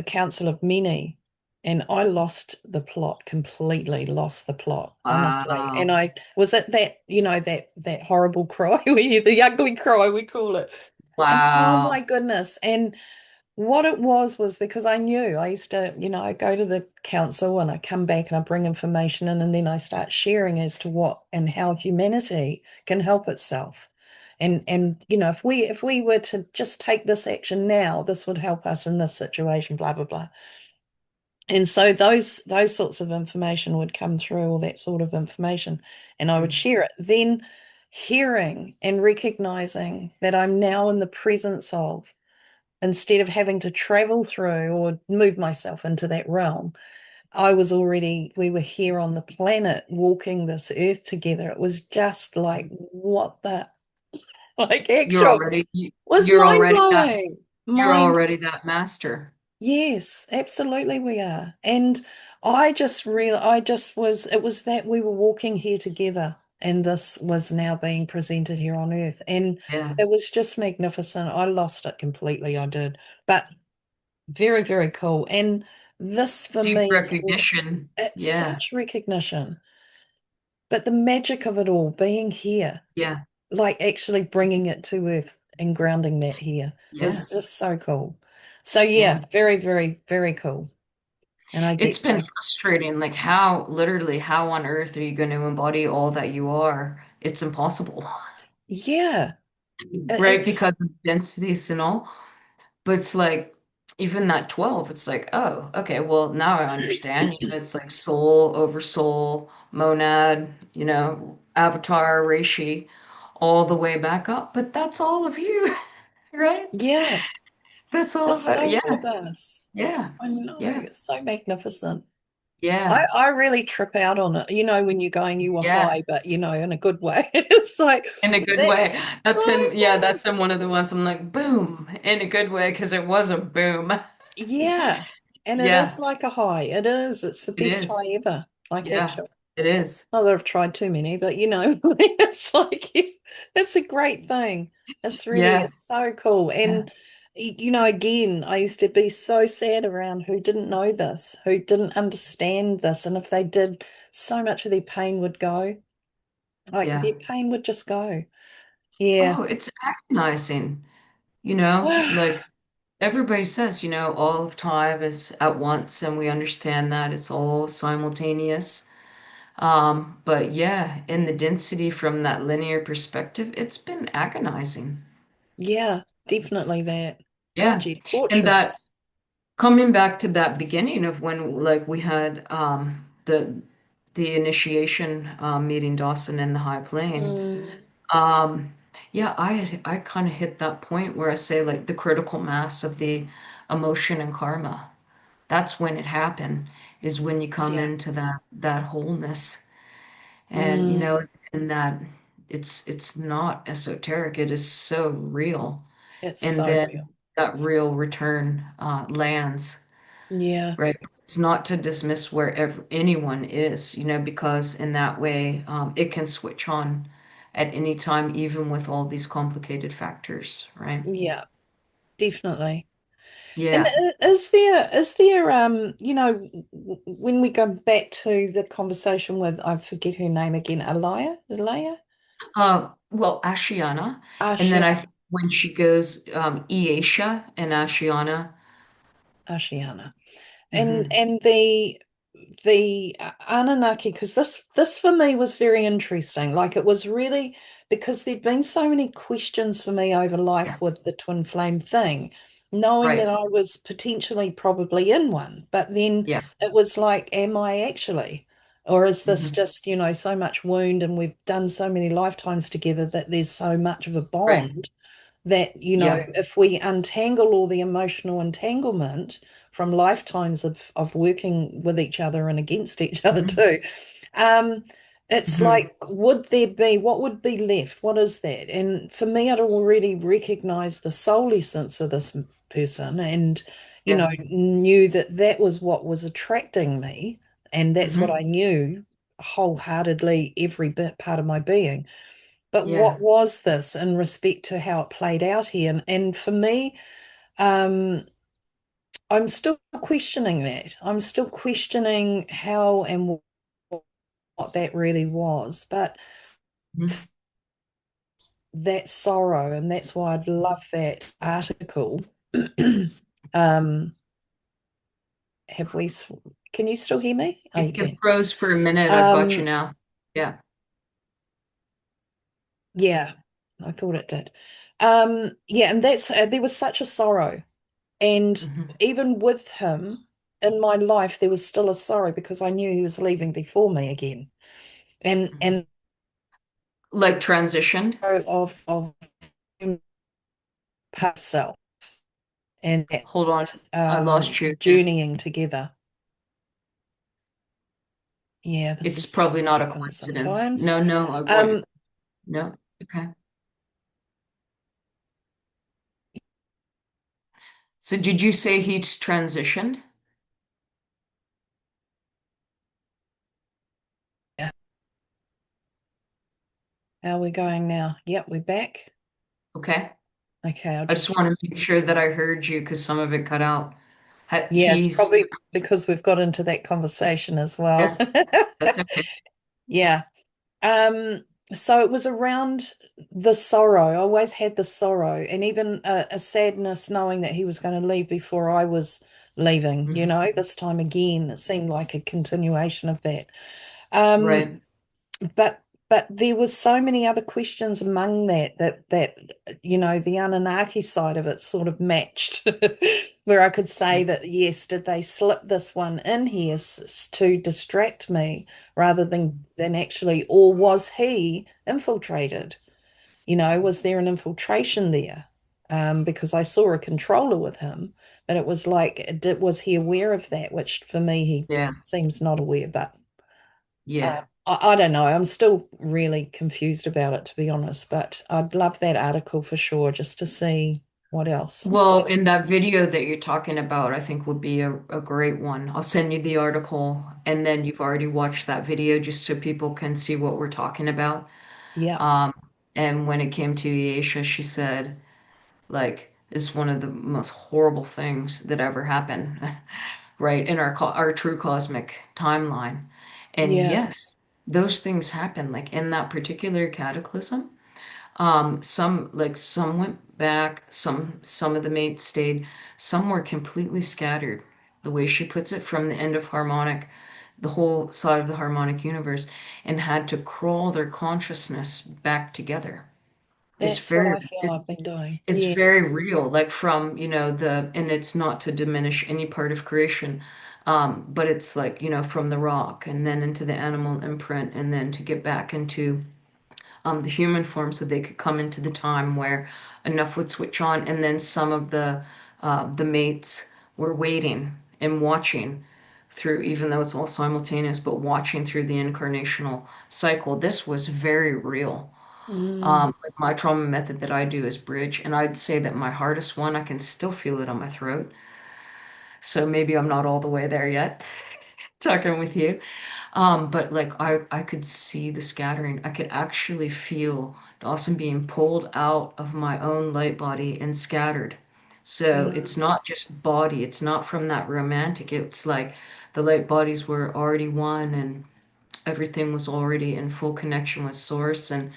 Council of Many, and I lost the plot completely, lost the plot, honestly. And wow, I was at that horrible cry, the ugly cry we call it. And oh my wow. goodness. And what it was because I knew I used to, I go to the council and I come back and I bring information in, and then I start sharing as to what and how humanity can help itself. And if we were to just take this action now, this would help us in this situation, blah, blah, blah. And so those sorts of information would come through, all that sort of information, and I would Mm, share it. Then hearing and recognizing that I'm now in the presence of, instead of having to travel through or move myself into that realm, we were here on the planet walking this earth together. It was just like, mm. what the, like, You're actual, already was you're mind already that blowing. you're Mind, already that master. Yes, absolutely we are. And I just was, it was that we were walking here together and this was now being presented here on Earth. And Yeah. it was just magnificent. I lost it completely, I did. But very, very cool. And this for Deep me is all, recognition. it's Yeah. such recognition. But the magic of it all being here, Yeah. like actually bringing it to Earth and grounding that here Yeah. was just so cool. So Yeah. yeah, very, very, very cool. And I It's get been frustrating. Like, how, literally, how on earth are you going to embody all that you are? It's impossible, yeah, right? Because it's of densities and all. But it's like, even that 12, it's like, oh, okay, well, now I understand. You know, it's like soul over soul, monad, avatar, reishi, all the way back up. But that's all of you, right? yeah, That's all it's of it. so Yeah. all of us. Yeah. I know, Yeah. it's so magnificent. I, Yeah. I really trip out on it. You know, when you're going, you were Yeah. high, but you know, in a good way. It's like, In a good that's way. That's so in, yeah, good. that's in one of the ones I'm like, boom, in a good way, because it was a boom. Yeah. And it is Yeah, like a high. It is. It's the it best is. high ever. Like Yeah, actually. it is. Not that I've tried too many, but you know, it's like it's a great thing. It's really Yeah, it's so cool. yeah, And you know, again, I used to be so sad around who didn't know this, who didn't understand this, and if they did, so much of their pain would go. Like yeah. their pain would just go. Yeah. Oh, it's agonizing, like everybody says, all of time is at once, and we understand that it's all simultaneous. But yeah, in the density from that linear perspective, it's been agonizing. Yeah, definitely that. God, Yeah. you And torturous. that coming back to that beginning of when like we had the initiation meeting Dawson in the high plane. Mm, um yeah, I kind of hit that point where I say like the critical mass of the emotion and karma. That's when it happened, is when you come yeah. into that wholeness. And Mm, and that it's not esoteric, it is so real. it's And so then real. that real return lands. Yeah. Right. It's not to dismiss wherever anyone is, because in that way, it can switch on at any time, even with all these complicated factors, right? Yeah, definitely. And Yeah. is there you know when we go back to the conversation with I forget her name again, Alaya? Well, Ashiana, and then Ashia I think when she goes, Easha and Ashiana. Ashiana. And Hmm. and the Anunnaki, because this for me was very interesting. Like it was really because there'd been so many questions for me over life Yeah. with the twin flame thing, knowing that Right. I was potentially probably in one. But then Yeah. it was like, am I actually? Or is this Hmm. just, so much wound and we've done so many lifetimes together that there's so much of a Right. bond that, Yeah. if we untangle all the emotional entanglement from lifetimes of working with each other and against each other Hmm. too, um, it's Hmm. like, what would be left? What is that? And for me, I'd already recognized the soul essence of this person and, Yeah. knew that that was what was attracting me. And that's what Hmm. I knew wholeheartedly, every bit part of my being. But Yeah. what was this in respect to how it played out here? And for me, um, I'm still questioning that. I'm still questioning how and what that really was. But Hmm. that sorrow, and that's why I'd love that article. Um, have we, can you still hear me? Oh, you It can. froze for a minute. I've got you Um, now. Yeah. yeah, I thought it did. Yeah, and that's there was such a sorrow. And Hmm. even with him in my life, there was still a sorrow because I knew he was leaving before me again. And Like transitioned. of him past self and that Hold on. I lost you again. journeying together. Yeah, this It's is probably what not a happens coincidence. sometimes. No, no, I won't. Um, No. Okay. So did you say he's transitioned? Yeah. How are we going now? Yep, we're back. Okay. Okay, I'll I just just, want to make sure that I heard you because some of it cut out. yes, He's, probably because we've got into that conversation as well. yeah, that's okay. Yeah. Um, so it was around the sorrow. I always had the sorrow and even a sadness knowing that he was going to leave before I was leaving, Mhm. this time again. It seemed like a continuation of that. Um, Right. but there was so many other questions among that the Anunnaki side of it sort of matched, where I could say that yes, did they slip this one in here to distract me rather than actually, or was he infiltrated? Was there an infiltration there? Because I saw a controller with him, but it was like, was he aware of that? Which for me, he Yeah. seems not aware, but. Yeah. I don't know. I'm still really confused about it, to be honest, but I'd love that article for sure just to see what else. Well, in that video that you're talking about, I think would be a great one. I'll send you the article, and then you've already watched that video just so people can see what we're talking about. Yeah. Um, and when it came to Aisha, she said, like, it's one of the most horrible things that ever happened, right, in our true cosmic timeline. And Yeah. yes, those things happen, like in that particular cataclysm. Some went back, some of the mates stayed, some were completely scattered. The way she puts it, from the end of harmonic, the whole side of the harmonic universe, and had to crawl their consciousness back together. It's That's what very I feel I've been doing. it's Yes. very real, like from, and it's not to diminish any part of creation, but it's like, from the rock and then into the animal imprint and then to get back into the human form so they could come into the time where enough would switch on, and then some of the mates were waiting and watching through, even though it's all simultaneous, but watching through the incarnational cycle. This was very real. Mm, Like my trauma method that I do is bridge, and I'd say that my hardest one, I can still feel it on my throat. So maybe I'm not all the way there yet, talking with you. But like I could see the scattering. I could actually feel Dawson being pulled out of my own light body and scattered. So mm, it's not just body, it's not from that romantic. It's like the light bodies were already one and everything was already in full connection with source and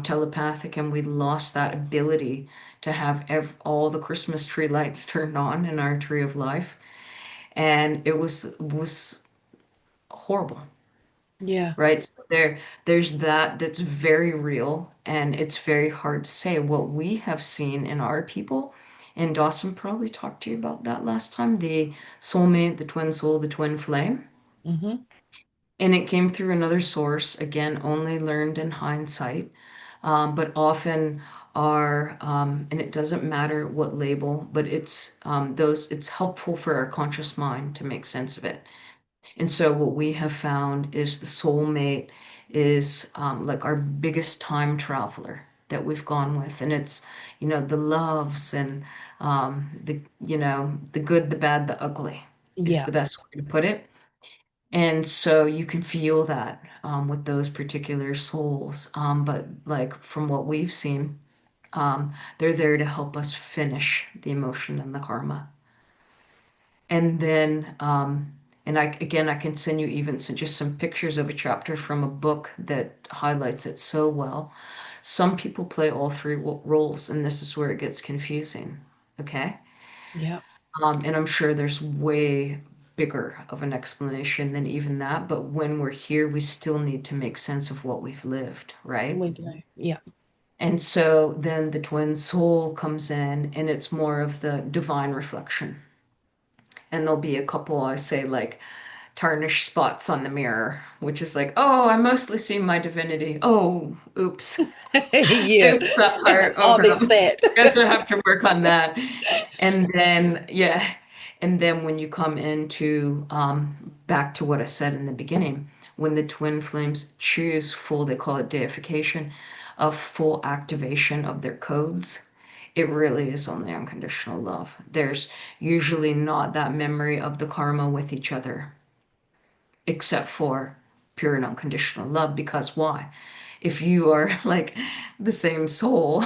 telepathic, and we lost that ability to have all the Christmas tree lights turned on in our tree of life, and it was horrible. yeah. Right? So there's that's very real, and it's very hard to say. What we have seen in our people, and Dawson probably talked to you about that last time, the soulmate, the twin soul, the twin flame. Hmm. And it came through another source, again, only learned in hindsight, but often and it doesn't matter what label, but it's helpful for our conscious mind to make sense of it. And so what we have found is the soulmate is like our biggest time traveler that we've gone with. And it's, the loves and the good, the bad, the ugly is Yeah. the best way to put it. And so you can feel that with those particular souls. But like from what we've seen, they're there to help us finish the emotion and the karma. And then, and I can send you even just some pictures of a chapter from a book that highlights it so well. Some people play all three roles, and this is where it gets confusing. Okay. Yeah. And I'm sure there's way bigger of an explanation than even that. But when we're here, we still need to make sense of what we've lived, right? We do. Yeah. And so then the twin soul comes in, and it's more of the divine reflection. And there'll be a couple, I say, like tarnished spots on the mirror, which is like, oh, I mostly see my divinity. Oh, oops. Yeah. Oops, that part. Oh Oh, there's no. that. Guess I have to work on that. And then, yeah. And then when you come into back to what I said in the beginning, when the twin flames choose full, they call it deification, of full activation of their codes, it really is only unconditional love. There's usually not that memory of the karma with each other, except for pure and unconditional love. Because why? If you are like the same soul,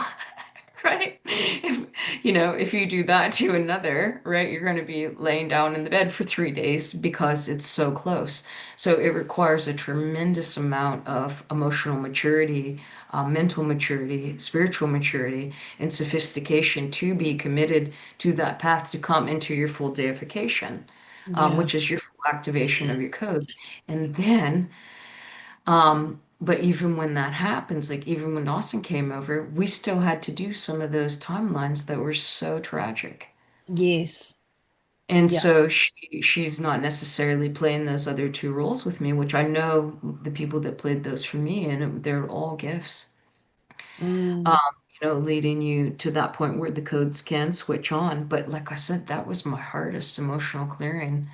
right? If you do that to another, right, you're going to be laying down in the bed for 3 days because it's so close. So it requires a tremendous amount of emotional maturity, mental maturity, spiritual maturity, and sophistication to be committed to that path to come into your full deification, Yeah. which is your full activation of your codes. And then but even when that happens, like even when Dawson came over, we still had to do some of those timelines that were so tragic. Yes. And Yeah. so she's not necessarily playing those other two roles with me, which I know the people that played those for me, and they're all gifts. Um, Mm. leading you to that point where the codes can switch on. But like I said, that was my hardest emotional clearing,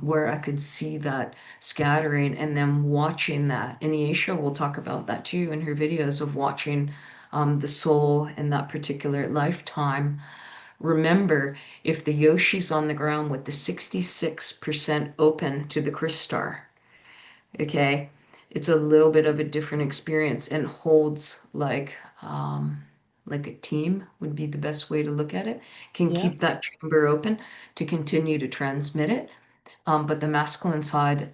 where I could see that scattering and then watching that. And Aisha will talk about that too in her videos of watching the soul in that particular lifetime. Remember, if the Yoshi's on the ground with the 66% open to the crystal, okay, it's a little bit of a different experience and holds like a team would be the best way to look at it, can Yeah. keep that chamber open to continue to transmit it, but the masculine side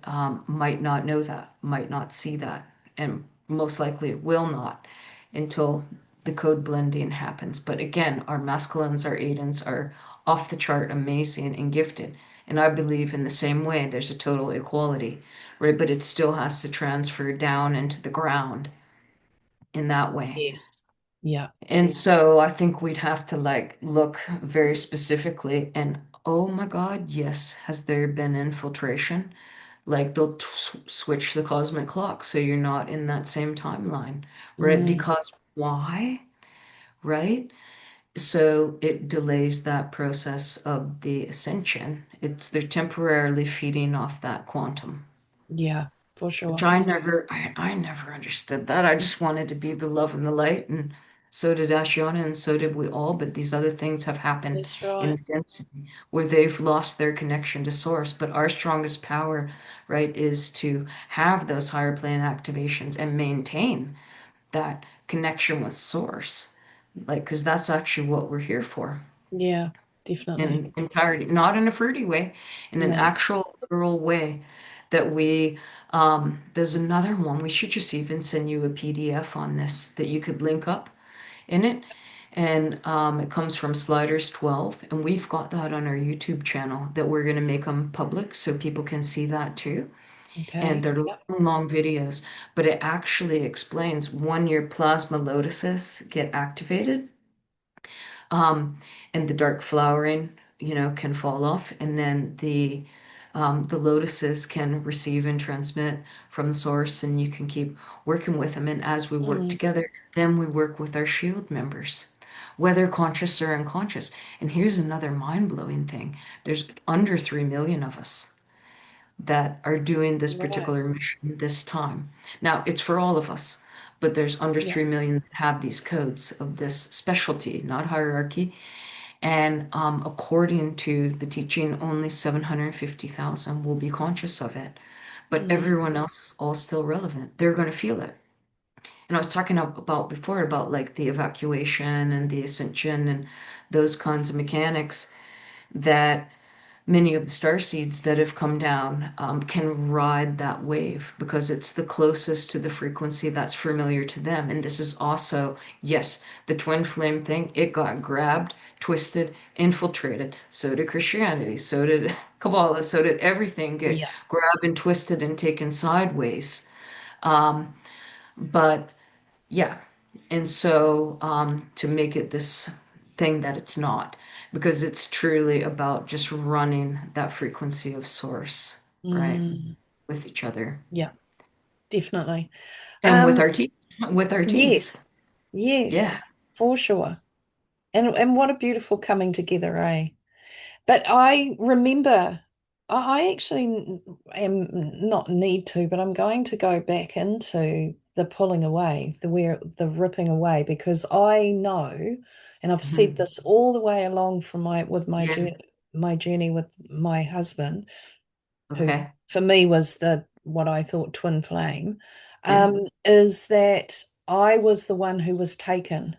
might not know that, might not see that, and most likely will not until the code blending happens. But again, our masculines, our Aidens are off the chart amazing and gifted. And I believe in the same way there's a total equality, right? But it still has to transfer down into the ground in that way. Yes. Yeah. And so I think we'd have to like look very specifically and oh my God, yes, has there been infiltration? Like they'll switch the cosmic clock so you're not in that same timeline, right? Mm. Because why? Right? So it delays that process of the ascension. They're temporarily feeding off that quantum, Yeah, for which sure. I never understood that. I just wanted to be the love and the light, and so did Ashiana, and so did we all. But these other things have happened That's in right. the density where they've lost their connection to source. But our strongest power, right, is to have those higher plane activations and maintain that connection with source. Like, because that's actually what we're here for Yeah, definitely. in entirety, not in a fruity way, in an No. actual literal way that there's another one. We should just even send you a PDF on this that you could link up in it. And it comes from Sliders 12, and we've got that on our YouTube channel that we're going to make them public so people can see that too. And Okay. they're long, Yep. long videos, but it actually explains when your plasma lotuses get activated, um, and the dark flowering, can fall off, and then the lotuses can receive and transmit from the source, and you can keep working with them. And as we work Mm. together, then we work with our shield members, whether conscious or unconscious. And here's another mind-blowing thing: there's under 3 million of us that are doing this Right. particular mission this time. Now, it's for all of us, but there's under Yeah. 3 million that have these codes of this specialty, not hierarchy. And according to the teaching, only 750,000 will be conscious of it. But Mm. everyone else is all still relevant. They're going to feel it. And I was talking about before about like the evacuation and the ascension and those kinds of mechanics that many of the star seeds that have come down can ride that wave because it's the closest to the frequency that's familiar to them. And this is also, yes, the twin flame thing, it got grabbed, twisted, infiltrated. So did Christianity, so did Kabbalah, so did everything get Yeah. grabbed and twisted and taken sideways. Um, but yeah. And so to make it this thing that it's not, because it's truly about just running that frequency of source, right, Mm. with each other Yeah, definitely. and with Um, our team, with our teams. yes, Yeah. yes, for sure. And what a beautiful coming together, eh? But I remember I actually am not need to, but I'm going to go back into the pulling away, the ripping away, because I know, and I've said Mhm. this all the way along from Yeah. my journey with my husband, who Okay. for me was the what I thought twin flame, Yeah. is that I was the one who was taken.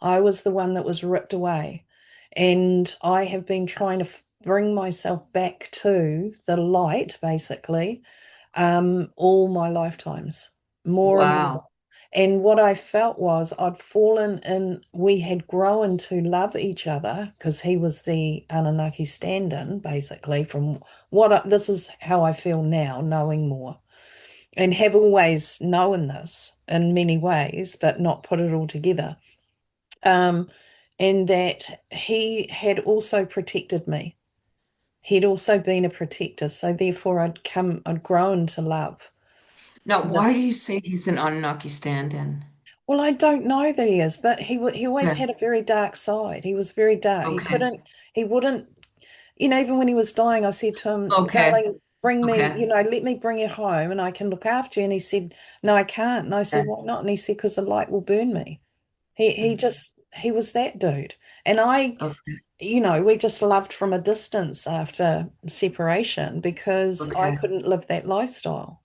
I was the one that was ripped away. And I have been trying to bring myself back to the light, basically, all my lifetimes, more and more. Wow. And what I felt was I'd fallen in, we had grown to love each other because he was the Anunnaki stand-in, basically, from this is how I feel now, knowing more, and have always known this in many ways, but not put it all together. Um, and that he had also protected me. He'd also been a protector, so therefore I'd grown to love Now, why do this. you say he's an Anunnaki stand-in? Well, I don't know that he is, but he always Okay. had a very dark side. He was very dark. Okay. He wouldn't, even when he was dying, I said to him, Okay. darling, bring me, Okay. let me bring you home and I can look after you. And he said, no, I can't. And I said, Okay. why not? And he said, because the light will burn me. He was that dude. And Okay. we just loved from a distance after separation because I Okay. couldn't live that lifestyle.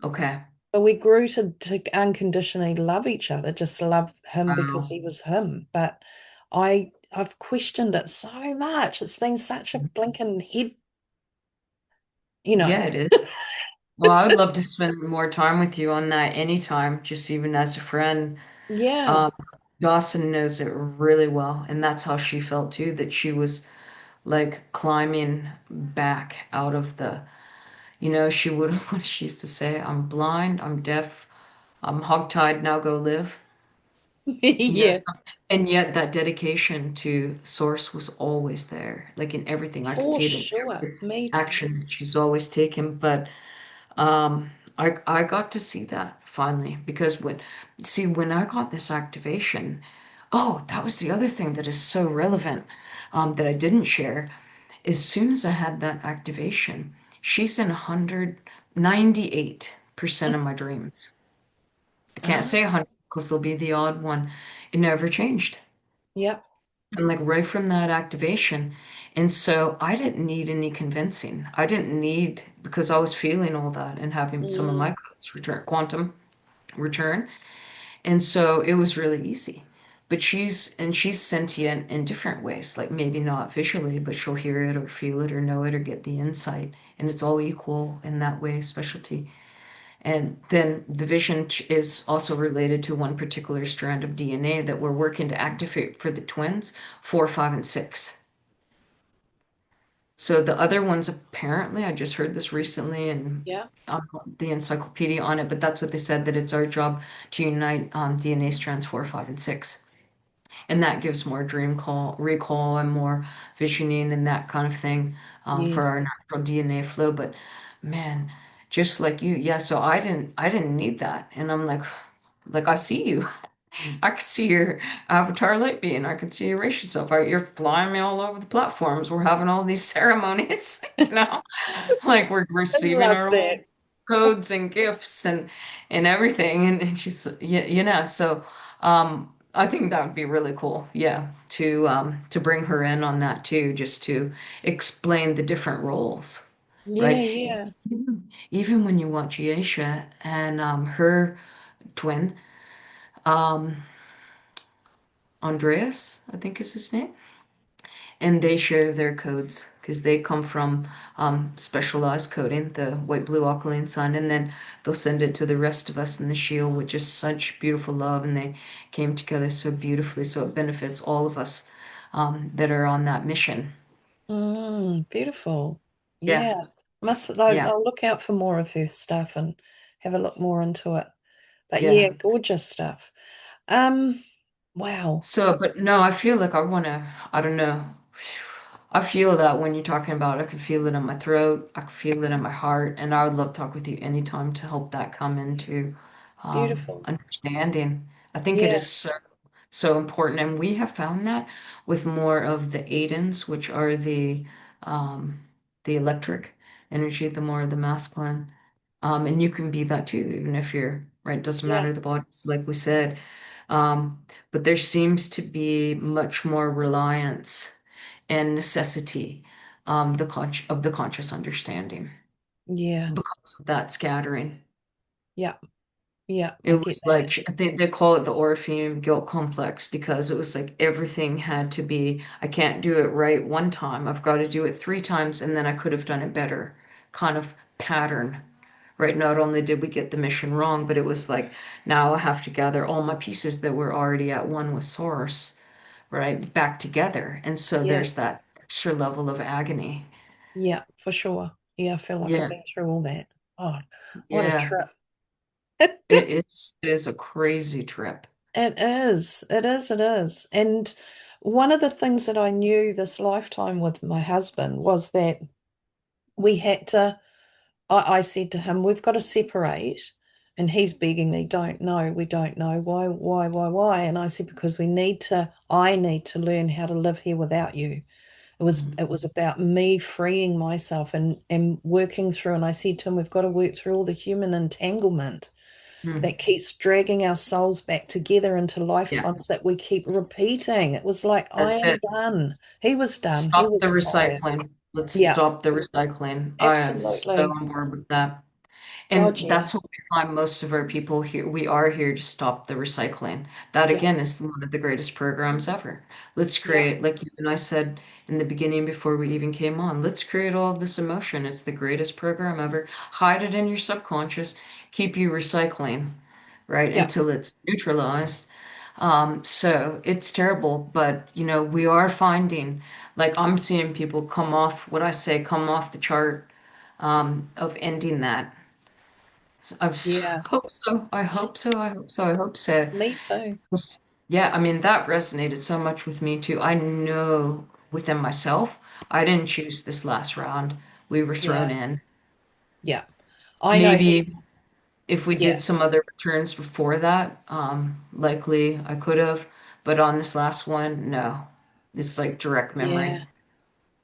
Okay. But we grew to unconditionally love each other, just love him because Wow. he was him. But I've questioned it so much. It's been such a blinking head, you know. Yeah, it is. Well, I would love to spend more time with you on that anytime, just even as a friend. Yeah. Um, Dawson knows it really well, and that's how she felt too, that she was like climbing back out of she would, what she used to say, I'm blind, I'm deaf, I'm hogtied, now go live. Yeah, And yet that dedication to source was always there, like in everything. I could for see it in sure. every Me too. action that she's always taken. But I got to see that finally because when I got this activation, oh, that was the other thing that is so relevant that I didn't share. As soon as I had that activation, she's in 198% of my dreams. I can't Ah, say 100 because there'll be the odd one. It never changed. yep. And like right from that activation. And so I didn't need any convincing. I didn't need, because I was feeling all that and having some of my Mm, codes return, quantum return. And so it was really easy. But she's sentient in different ways, like maybe not visually, but she'll hear it or feel it or know it or get the insight. And it's all equal in that way, specialty. And then the vision is also related to one particular strand of DNA that we're working to activate for the twins, 4, 5, and 6. So the other ones, apparently, I just heard this recently in yeah. the encyclopedia on it, but that's what they said, that it's our job to unite DNA strands 4, 5, and 6. And that gives more recall and more visioning and that kind of thing for Yes. our natural DNA flow. But man, just like you, yeah. So I didn't need that, and I'm like I see you. I can see your avatar light being. I can see you erase yourself. You're flying me all over the platforms. We're having all these ceremonies, like we're I receiving love our that. little codes and gifts and everything. And she's yeah. So I think that would be really cool. Yeah, to bring her in on that too, just to explain the different roles, Yeah, right? yeah. Even when you watch Yesha and her twin. Um, Andreas, I think is his name, and they share their codes because they come from specialized coding, the white blue alkaline sun, and then they'll send it to the rest of us in the shield with just such beautiful love, and they came together so beautifully, so it benefits all of us that are on that mission. Beautiful. Yeah, Yeah. yeah, I'll look out for more of her stuff and have a look more into it. But yeah, yeah. gorgeous stuff. Um, wow. So, but no, I feel like I don't know. I feel that when you're talking about it, I can feel it in my throat, I can feel it in my heart, and I would love to talk with you anytime to help that come into Beautiful. understanding. I think it Yeah. is so important, and we have found that with more of the Aidens, which are um, the electric energy, the more of the masculine, and you can be that too, even if you're right? Doesn't Yeah. matter the bodies, like we said. Um, but there seems to be much more reliance and necessity of the conscious understanding Yeah. because of that scattering. Yeah. Yeah. It I get was that. like, I think they call it the Orpheum guilt complex because it was like everything had to be, I can't do it right one time. I've got to do it three times and then I could have done it better kind of pattern. Right? Not only did we get the mission wrong, but it was like now I have to gather all my pieces that were already at one with Source, right, back together. And so Yeah. there's that extra level of agony. Yeah, for sure. Yeah, I feel like I've Yeah. been through all that. Oh, what a Yeah. trip. It is a crazy trip. It is. It is. It is. And one of the things that I knew this lifetime with my husband was that we had to, I said to him, we've got to separate. And he's begging me, don't know, we don't know. Why? And I said, because I need to learn how to live here without you. It was about me freeing myself and working through. And I said to him, we've got to work through all the human entanglement Mhm. that keeps dragging our souls back together into Yeah, lifetimes that we keep repeating. It was like, I that's am it. done. He was done. He Stop the was tired. recycling. Let's Yeah, stop the recycling. I am so absolutely. on board with that. God, And yeah. that's what we find most of our people here. We are here to stop the recycling. That Yeah, again is one of the greatest programs ever. Let's yeah, create, like you and I said in the beginning before we even came on, let's create all of this emotion. It's the greatest program ever. Hide it in your subconscious, keep you recycling, right, yeah, until it's neutralized. So it's terrible, but we are finding, like I'm seeing people come off, what I say, come off the chart of ending that. I yeah. hope so. I hope so. I hope so. I hope so. Me too. 'Cause, yeah, I mean, that resonated so much with me too. I know within myself, I didn't choose this last round. We were thrown Yeah, in. yeah. I know he, Maybe if we yeah, did some other returns before that, likely I could have. But on this last one, no. It's like direct yeah. memory.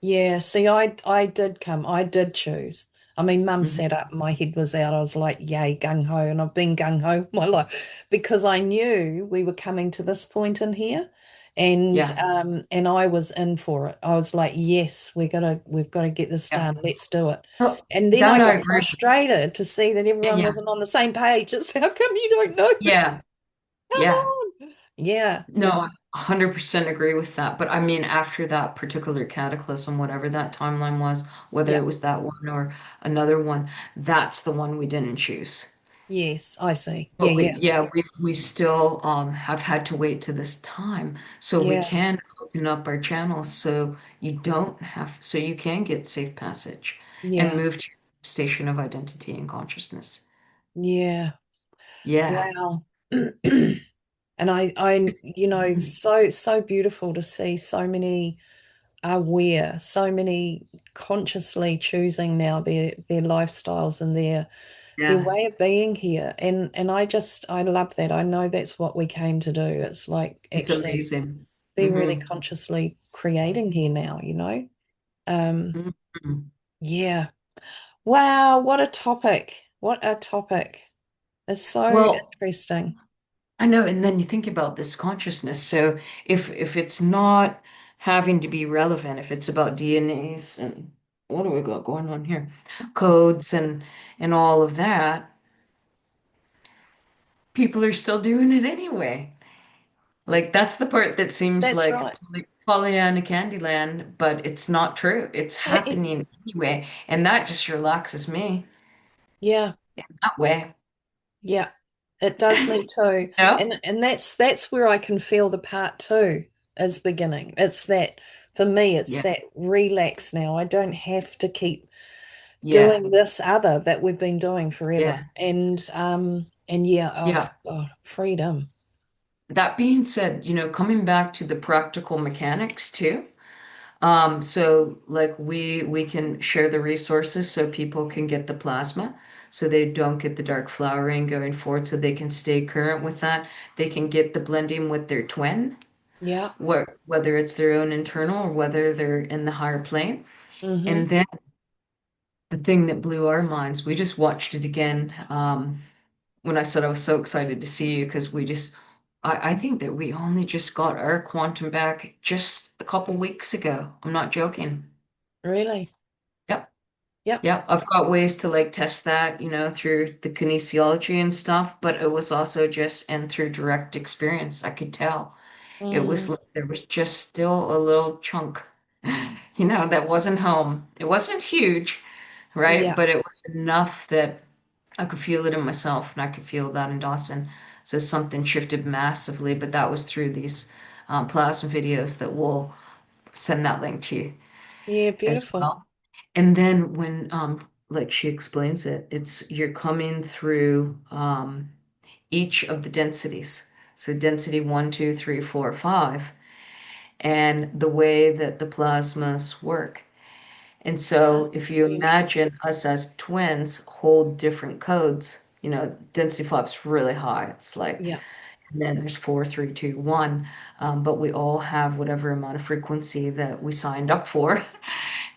Yeah, see, I did choose. I mean, Mum Mhm. sat up, my head was out. I was like, yay, gung ho, and I've been gung ho my life because I knew we were coming to this point in here, Yeah. and I was in for it. I was like, yes, we've got to get this Yeah. done. Let's do it. Well, And then I that I got agree with. frustrated to see that Yeah. everyone Yeah. wasn't on the same page. It's how come you don't know this? Yeah. Come Yeah. on. Yeah, No, I 100% agree with that. But I mean, after that particular cataclysm, whatever that timeline was, whether yeah, it was that one or another one, that's the one we didn't choose. yes, I see. Yeah, But yeah, we still have had to wait to this time so we yeah, can open up our channels so so you can get safe passage and yeah, move to your station of identity and consciousness. yeah. Yeah. Wow. And so beautiful to see so many aware, so many consciously choosing now their lifestyles and their Yeah. way of being here. And I love that. I know that's what we came to do. It's like It's actually amazing. be really Hmm. consciously creating here now. Um, Hmm. yeah. Wow, what a topic. What a topic. It's so Well, interesting. I know, and then you think about this consciousness. So if it's not having to be relevant, if it's about DNAs and what do we got going on here? Codes and all of that, people are still doing it anyway. Like that's the part that seems That's like right. Pollyanna Candyland, but it's not true. It's happening anyway, and that just relaxes me Yeah, that way. yeah, it does me too. Yeah, And that's where I can feel the part two is beginning. It's that for me, it's yeah, that relax now. I don't have to keep yeah, doing this other that we've been doing forever. yeah, And yeah, oh yeah. God, freedom. That being said, coming back to the practical mechanics too. So like we can share the resources so people can get the plasma, so they don't get the dark flowering going forward, so they can stay current with that. They can get the blending with their twin, Yeah. whether it's their own internal or whether they're in the higher plane. Mm-hmm. And then the thing that blew our minds, we just watched it again. when I said I was so excited to see you because I think that we only just got our quantum back just a couple weeks ago. I'm not joking. Really? Yep. Yep. Yep. I've got ways to like test that, through the kinesiology and stuff, but it was also just and through direct experience. I could tell. It was Mm, like there was just still a little chunk, that wasn't home. It wasn't huge, right? yeah. But it was enough that I could feel it in myself and I could feel that in Dawson. So something shifted massively, but that was through these plasma videos that we'll send that link to you Yeah, as beautiful. well. And then when like she explains it, it's you're coming through each of the densities. So density one, two, three, four, five, and the way that the plasmas work. And Ah, so if you interesting. imagine us as twins hold different codes, density five's really high. It's like, Yeah. and then there's four, three, two, one. But we all have whatever amount of frequency that we signed up for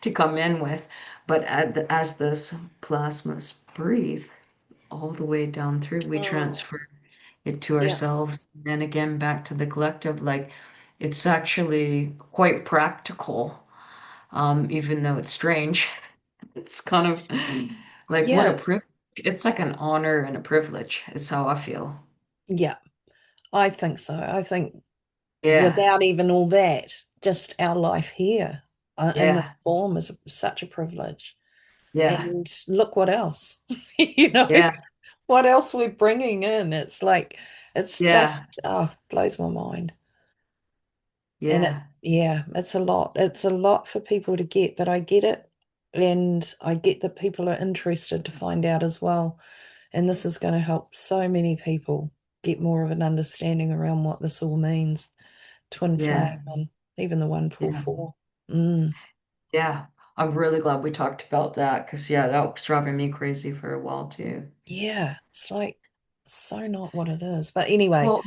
to come in with. But as those plasmas breathe all the way down through, we Oh, transfer it to yeah. ourselves, and then again back to the collective. Like it's actually quite practical, even though it's strange. It's kind of like what a Yeah. privilege. It's like an honor and a privilege. It's how I feel. Yeah. I think so. I think Yeah, without even all that, just our life here in yeah, this form is such a privilege. yeah, And look what else, you know, yeah, what else we're bringing in. It's like, it's yeah, just, blows my mind. And it, yeah, yeah, it's a lot. It's a lot for people to get, but I get it. And I get that people are interested to find out as well. And this is going to help so many people get more of an understanding around what this all means. Twin flame yeah, and even the yeah, 144. Mm, yeah. I'm really glad we talked about that because, yeah, that was driving me crazy for a while too. yeah, it's like so not what it is. But anyway, Well,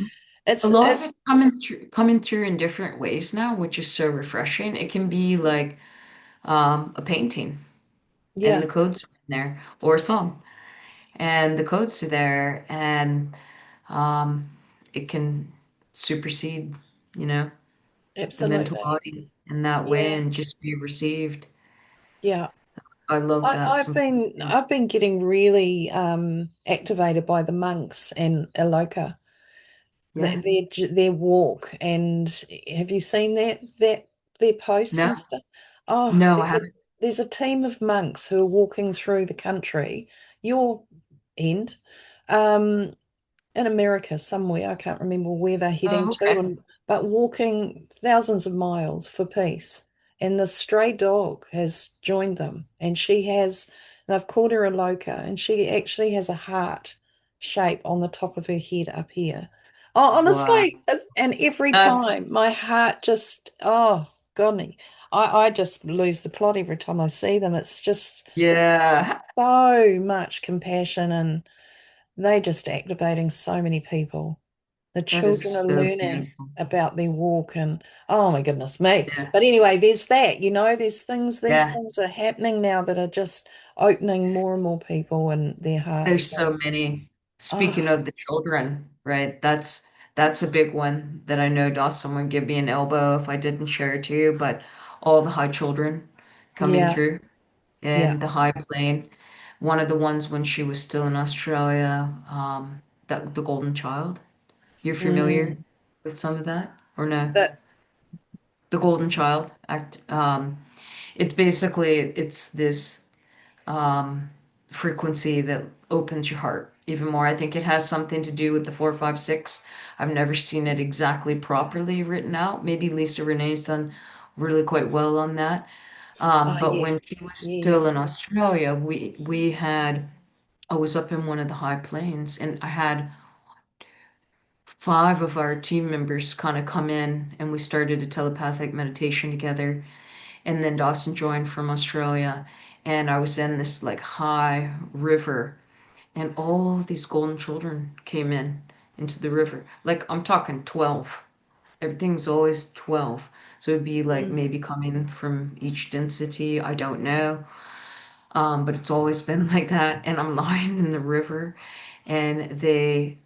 a it's lot of it it's coming through in different ways now, which is so refreshing. It can be like a painting and yeah, the codes are in there, or a song and the codes are there, and um, it can supersede, you know, the mental absolutely. body in that way Yeah, and just be received. yeah. I love that simplicity. I've been getting really activated by the monks and Iloka. Yeah. Their walk, and have you seen their posts No, and stuff? Oh, no, I haven't. there's a team of monks who are walking through the country, your end, um, in America somewhere. I can't remember where they're heading Oh, to, okay. but walking thousands of miles for peace. And the stray dog has joined them, and they've called her a loca, and she actually has a heart shape on the top of her head up here. Oh, Wow. honestly, and every That's, time my heart just, oh, golly, I just lose the plot every time I see them. It's just yeah, so much compassion, and they just activating so many people. The that is children are so learning beautiful. about their walk, and oh my goodness me. Yeah, But anyway, there's that, these yeah. things are happening now that are just opening more and more people and their There's hearts. so And many. oh Speaking of the children, right? That's a big one that I know Dawson would give me an elbow if I didn't share it to you, but all the high children coming yeah, through yeah. in the high plane. One of the ones when she was still in Australia, the Golden Child. You're familiar Mm. with some of that or no? But The Golden Child act. It's basically it's this um, frequency that opens your heart even more. I think it has something to do with the 456. I've never seen it exactly properly written out. Maybe Lisa Renee's done really quite well on that. But yes, when she was yeah, yeah. still in Australia, we had I was up in one of the high plains, and I had five of our team members kind of come in, and we started a telepathic meditation together. And then Dawson joined from Australia, and I was in this like high river, and all these golden children came in into the river. Like I'm talking 12. Everything's always 12. So it'd be like Mm. maybe coming from each density. I don't know. But it's always been like that. And I'm lying in the river, and they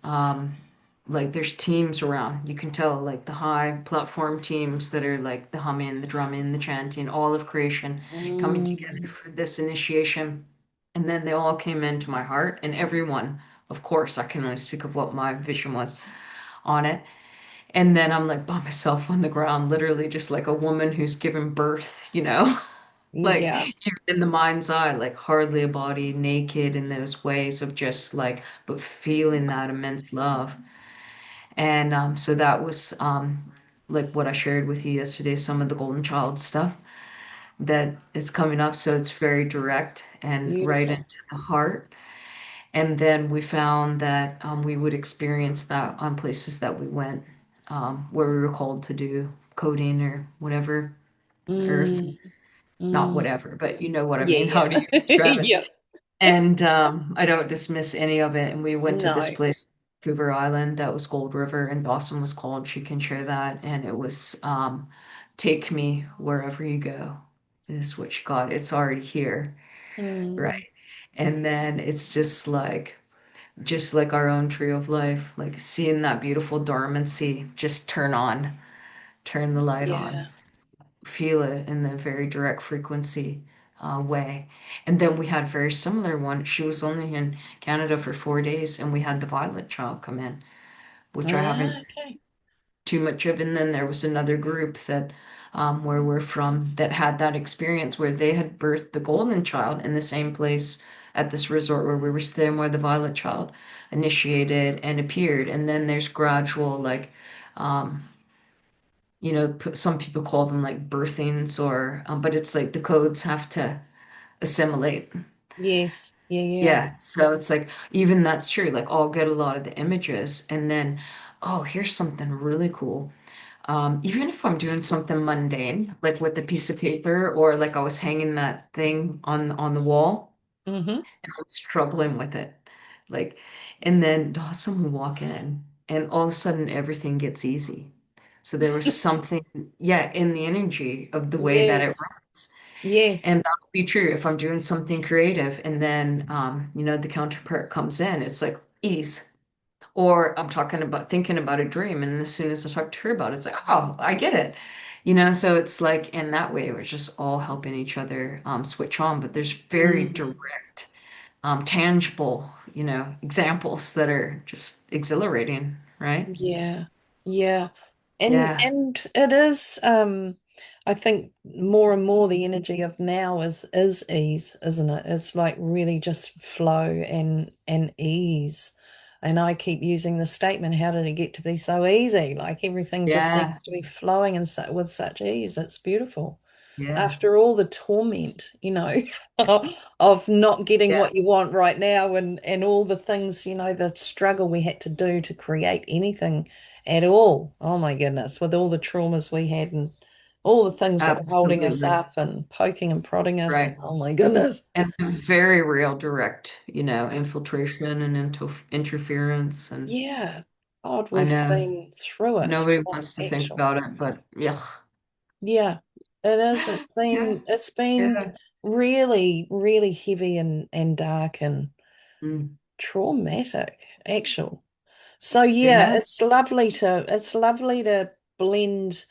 like there's teams around. You can tell like the high platform teams that are like the humming, the drumming, the chanting, all of creation coming together Mm, for this initiation. And then they all came into my heart, and everyone, of course, I can only speak of what my vision was on it. And then I'm like by myself on the ground, literally just like a woman who's given birth, you know? Like yeah. even in the mind's eye, like hardly a body, naked in those ways of just like, but feeling that immense love. And so that was like what I shared with you yesterday, some of the Golden Child stuff that is coming up. So it's very direct and right Beautiful. into the heart. And then we found that we would experience that on places that we went where we were called to do coding or whatever, Earth, Mm, not mm. whatever, but you know what I mean. Yeah, How do you yeah. describe it? Yep. And I don't dismiss any of it. And we went to this No. place, Vancouver Island, that was Gold River, and Dawson was called. She can share that. And it was take me wherever you go, is what she got. It's already here, right? Mm, And then it's just like our own tree of life, like seeing that beautiful dormancy just turn the light on, yeah. feel it in the very direct frequency way. And then we had a very similar one. She was only in Canada for 4 days, and we had the Violet Child come in, which I haven't Ah, okay. too much of. And then there was another group that where we're from that had that experience where they had birthed the Golden Child in the same place at this resort where we were staying, where the Violet Child initiated and appeared. And then there's gradual like um, some people call them like birthings or, but it's like the codes have to assimilate. Yes. Yeah, yeah. Yeah. So it's like, even that's true. Like, I'll get a lot of the images and then, oh, here's something really cool. Even if I'm doing something mundane, like with a piece of paper or like I was hanging that thing on the wall Mm-hmm. and I'm struggling with it. Like, and then Dawson will walk in and all of a sudden everything gets easy. So there was something, yeah, in the energy of the way that it Yes. runs. And Yes. that would be true if I'm doing something creative and then, the counterpart comes in, it's like ease. Or I'm talking about thinking about a dream, and as soon as I talk to her about it, it's like, oh, I get it. So it's like in that way, we're just all helping each other switch on. But there's very Mm. direct, tangible, examples that are just exhilarating, right? Yeah, yeah. Yeah, And it is I think more and more the energy of now is ease, isn't it? It's like really just flow and ease. And I keep using the statement, how did it get to be so easy? Like everything just yeah, seems to be flowing and so, with such ease. It's beautiful yeah, after all the torment, of not getting yeah. what you want right now and all the things, the struggle we had to do to create anything at all. Oh my goodness, with all the traumas we had and all the things that were holding us Absolutely. up and poking and prodding us. Right. Oh my goodness. And very real direct, infiltration and interference. And Yeah. God, I we've know been through it. nobody What wants to think actual. about it, but yeah. Yeah, it is. It's Yeah. been it's been Yeah. really, really heavy and dark and Mm. traumatic, actual. So It yeah, has. it's lovely to blend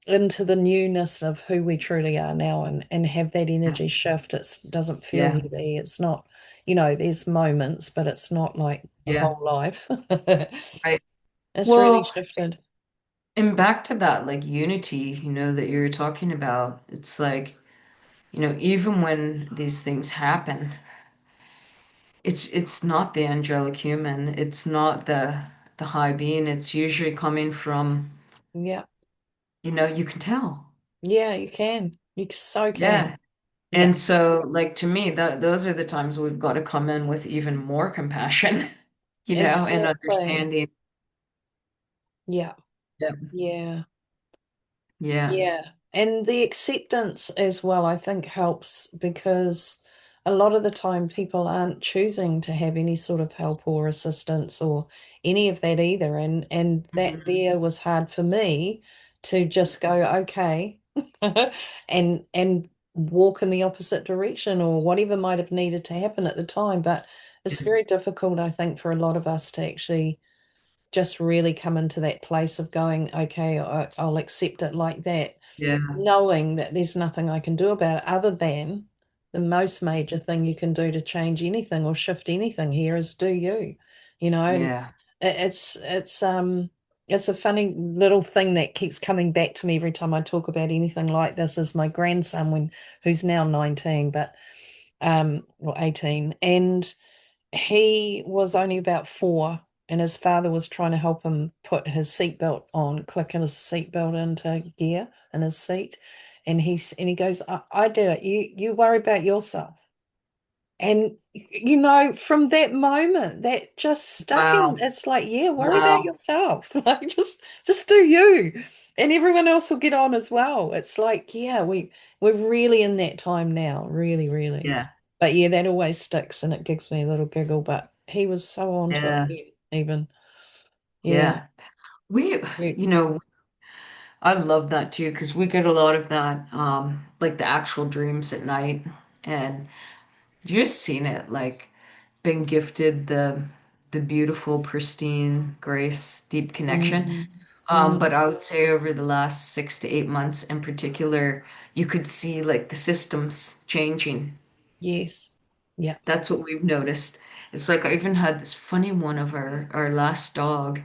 into the newness of who we truly are now and have that Yeah. energy shift. It doesn't feel Yeah. heavy. It's not, there's moments, but it's not like a Yeah. whole life. Right. It's really Well, shifted. and back to that like unity, that you were talking about, it's like, even when these things happen, it's not the angelic human, it's not the high being, it's usually coming from, Yeah. you can tell. Yeah, you can. You so can. Yeah. Yeah. And so, like, to me, those are the times we've got to come in with even more compassion, and Exactly. understanding. Yeah. Yeah. Yeah. Yeah. Yeah. And the acceptance as well, I think helps because a lot of the time people aren't choosing to have any sort of help or assistance or any of that either. And that Mhm. there was hard for me to just go, okay, and walk in the opposite direction or whatever might have needed to happen at the time. But it's very difficult, I think, for a lot of us to actually just really come into that place of going, okay, I'll accept it like that, Yeah. knowing that there's nothing I can do about it other than the most major thing you can do to change anything or shift anything here is do you, and Yeah. it's a funny little thing that keeps coming back to me every time I talk about anything like this is my grandson who's now 19, but or 18, and he was only about 4, and his father was trying to help him put his seatbelt on, clicking his seatbelt into gear in his seat. And he goes, I did it. You worry about yourself. And from that moment, that just stuck in. Wow. It's like, yeah, worry about Wow. yourself. Like just do you. And everyone else will get on as well. It's like, yeah, we're really in that time now. Really, really. Yeah. But yeah, that always sticks and it gives me a little giggle. But he was so onto it Yeah. then, even. Yeah. Yeah. We, Yeah. you know, I love that too because we get a lot of that, like the actual dreams at night, and you just seen it, like been gifted the beautiful, pristine grace, deep connection. Mm, mm, But I would say over the last 6 to 8 months in particular, you could see like the systems changing. yes. Yeah. That's what we've noticed. It's like I even had this funny one of our last dog,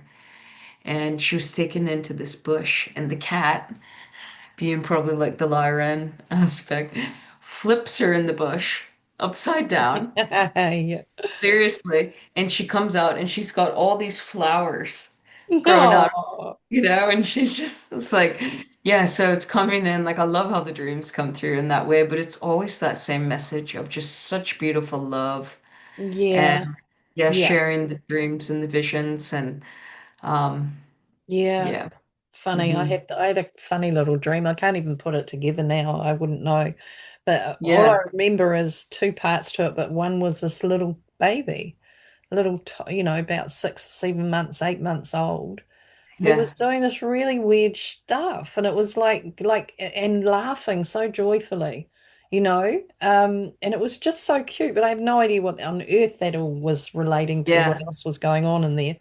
and she was taken into this bush, and the cat, being probably like the Lyran aspect, flips her in the bush upside down. Yeah. Seriously. And she comes out and she's got all these flowers growing out, No. and she's just, it's like, yeah, so it's coming in. Like, I love how the dreams come through in that way, but it's always that same message of just such beautiful love and, Yeah. yeah, Yeah. sharing the dreams and the visions. And, um, Yeah. yeah. Funny. Hmm. I had a funny little dream. I can't even put it together now. I wouldn't know. But all I Yeah. remember is two parts to it, but one was this little baby, about 6, 7 months, 8 months old, who Yeah. was doing this really weird stuff, and it was like and laughing so joyfully, and it was just so cute, but I have no idea what on earth that all was relating to what Yeah. else was going on in there.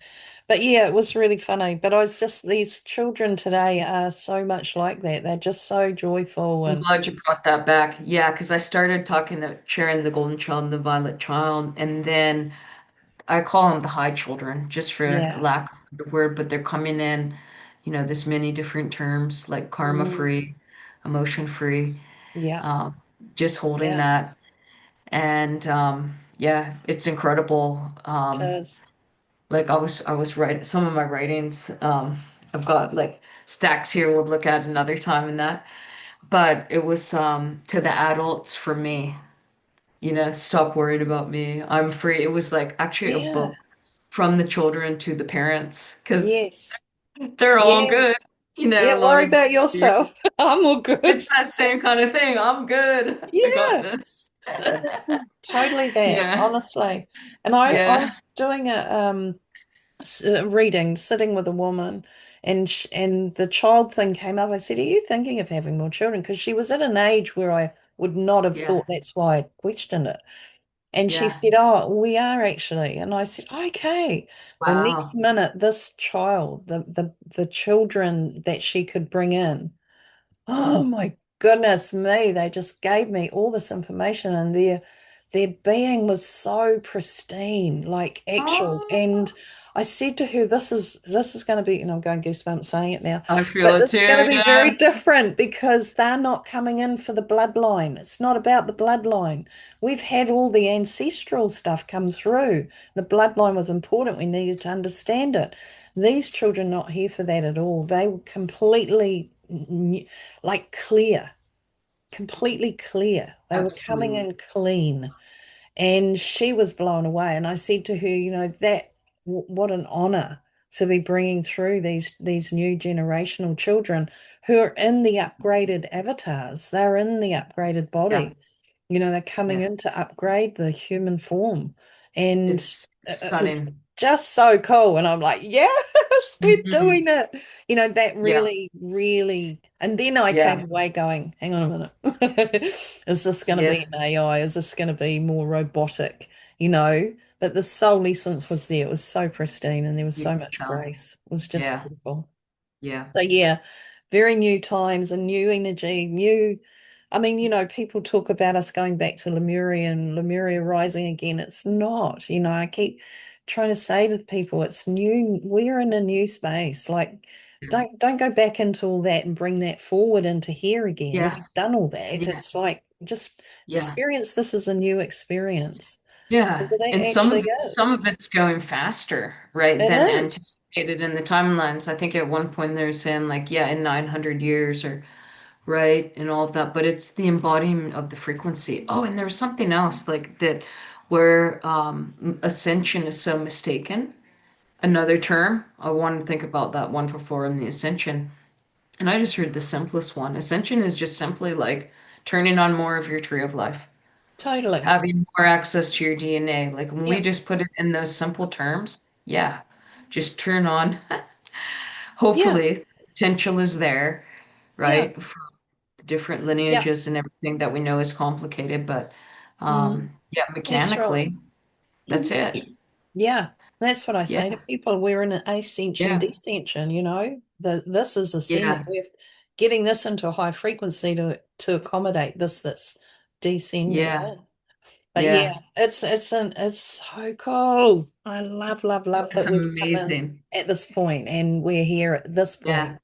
But yeah, it was really funny. But I was just these children today are so much like that. They're just so joyful I'm and glad you brought that back. Yeah, because I started talking to sharing the golden child and the violet child, and then I call them the high children, just for yeah. lack of a better word, but they're coming in, there's many different terms like karma Mm, free, emotion free, yeah, um, just holding yeah, that. And yeah, it's incredible. it is. Like I was writing some of my writings. I've got like stacks here we'll look at another time in that. But it was to the adults for me, stop worried about me. I'm free. It was like actually a Yeah, book from the children to the parents because yes, they're all yeah, good. yeah. A lot Worry of about yourself. I'm all it's good. that same kind of thing. I'm good. I got Yeah. this. Totally that, Yeah. honestly. And I Yeah. was doing a reading, sitting with a woman, and the child thing came up. I said, "Are you thinking of having more children?" Because she was at an age where I would not have Yeah. thought. That's why I questioned it. And she Yeah. said, "Oh, we are actually." And I said, "Okay." Well, next Wow. minute, this child, the children that she could bring in. Oh my goodness me, they just gave me all this information and their being was so pristine, like actual. Oh, And I said to her, this is going to be, and I'm going goosebumps saying it now, I feel but it this is going to too. be very Yeah. different because they're not coming in for the bloodline. It's not about the bloodline. We've had all the ancestral stuff come through. The bloodline was important. We needed to understand it. These children not here for that at all. They were completely like clear, completely clear. They were coming Absolutely. in clean. And she was blown away. And I said to her, what an honor to be bringing through these new generational children who are in the upgraded avatars. They're in the upgraded Yeah. body. They're coming Yeah. in to upgrade the human form. And It's it was stunning. just so cool. And I'm like, yes, we're Mhm. doing it. That Yeah. really, really. And then I came Yeah. away going, hang on a minute. Is this going to Yeah. be an AI? Is this going to be more robotic? You know? but the soul essence was there. It was so pristine and there was You so can much tell. grace. It was just Yeah. beautiful. Yeah. So yeah, very new times and new energy, new. I mean, people talk about us going back to Lemuria rising again. It's not, I keep trying to say to people, it's new. We're in a new space. Like, Yeah. don't go back into all that and bring that forward into here again. Yeah. We've done all that. Yeah. It's like just Yeah. experience this as a new experience. Yeah. Because it And actually some is. of it's going faster, right, It than is. anticipated in the timelines. I think at one point they were saying like, yeah, in 900 years or right and all of that, but it's the embodiment of the frequency. Oh, and there's something else like that where ascension is so mistaken. Another term, I want to think about that one for four in the ascension. And I just heard the simplest one. Ascension is just simply like turning on more of your tree of life, Totally. having more access to your DNA. Like when we Yeah. just put it in those simple terms, yeah, just turn on. Yeah. Hopefully, potential is there, Yeah. right? For the different Yeah. lineages and everything that we know is complicated, but Mm, yeah, that's right. mechanically, that's it. Yeah, that's what I say to Yeah, people. We're in an ascension, yeah, descension, this is ascending. yeah, We're getting this into a high frequency to accommodate this that's descending. yeah, Yeah. But yeah, yeah. it's so cool. I love It's that we've come in amazing. at this point and we're here at this point, Yeah,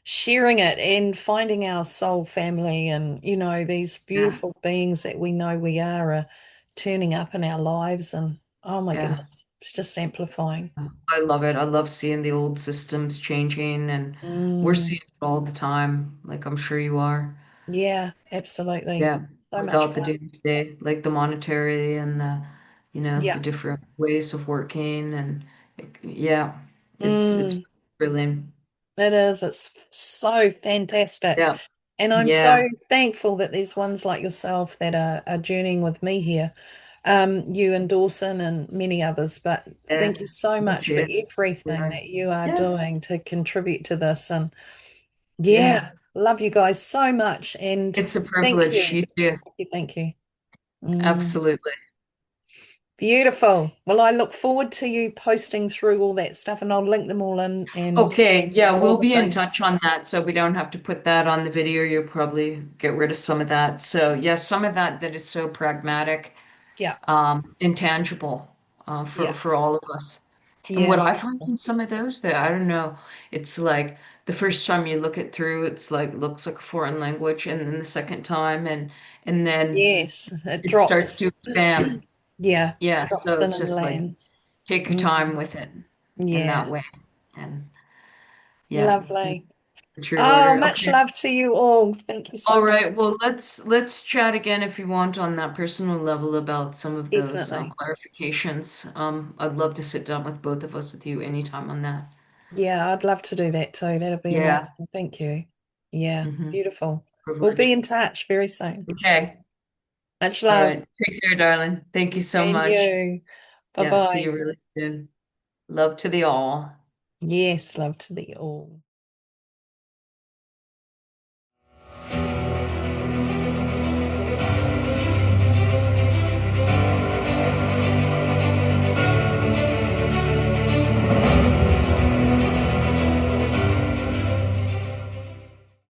sharing it and finding our soul family and these yeah, beautiful beings that we know we are turning up in our lives and oh my yeah. goodness, it's just amplifying. I love it. I love seeing the old systems changing, and we're Mm, seeing it all the time, like I'm sure you are. yeah, absolutely. Yeah, So much without the fun. doomsday, like the monetary and the Yeah. different ways of working, and yeah, it's Mm, brilliant. it is. It's so fantastic. Yeah, And I'm so yeah, thankful that there's ones like yourself that are journeying with me here. You and Dawson and many others. But yeah. thank you so Me much for too. everything Yeah. that you are Yes. doing to contribute to this. And yeah, Yeah. love you guys so much. And It's a thank privilege. you. You too. Thank you. Thank you. Mm, Absolutely. beautiful. Well, I look forward to you posting through all that stuff and I'll link them all in and Okay, yeah, all we'll the be in things. touch on that, so we don't have to put that on the video. You'll probably get rid of some of that. So, yeah, some of that is so pragmatic, Yeah. intangible, Yeah. for all of us. And what Yeah. I find in some of those that I don't know, it's like the first time you look it through, it's like looks like a foreign language, and then the second time, and then Yes, it it starts drops. to expand. Yeah, Yeah, drops so in it's and just like lands. take your time Mm, with it in yeah, that way. And yeah, lovely. the true Oh, order. much Okay. love to you all. Thank you so All much. right. Well, let's chat again if you want on that personal level about some of those Definitely. clarifications. I'd love to sit down with both of us with you anytime on that. Yeah, I'd love to do that too. That'd be Yeah. amazing. Thank you. Yeah, Hmm. beautiful. We'll be Privilege. in touch very soon. Okay. Much All love. right. Take care, darling. Thank you so And much. you. Yeah. See Bye-bye. you really soon. Love to the all. Yes, love to the all.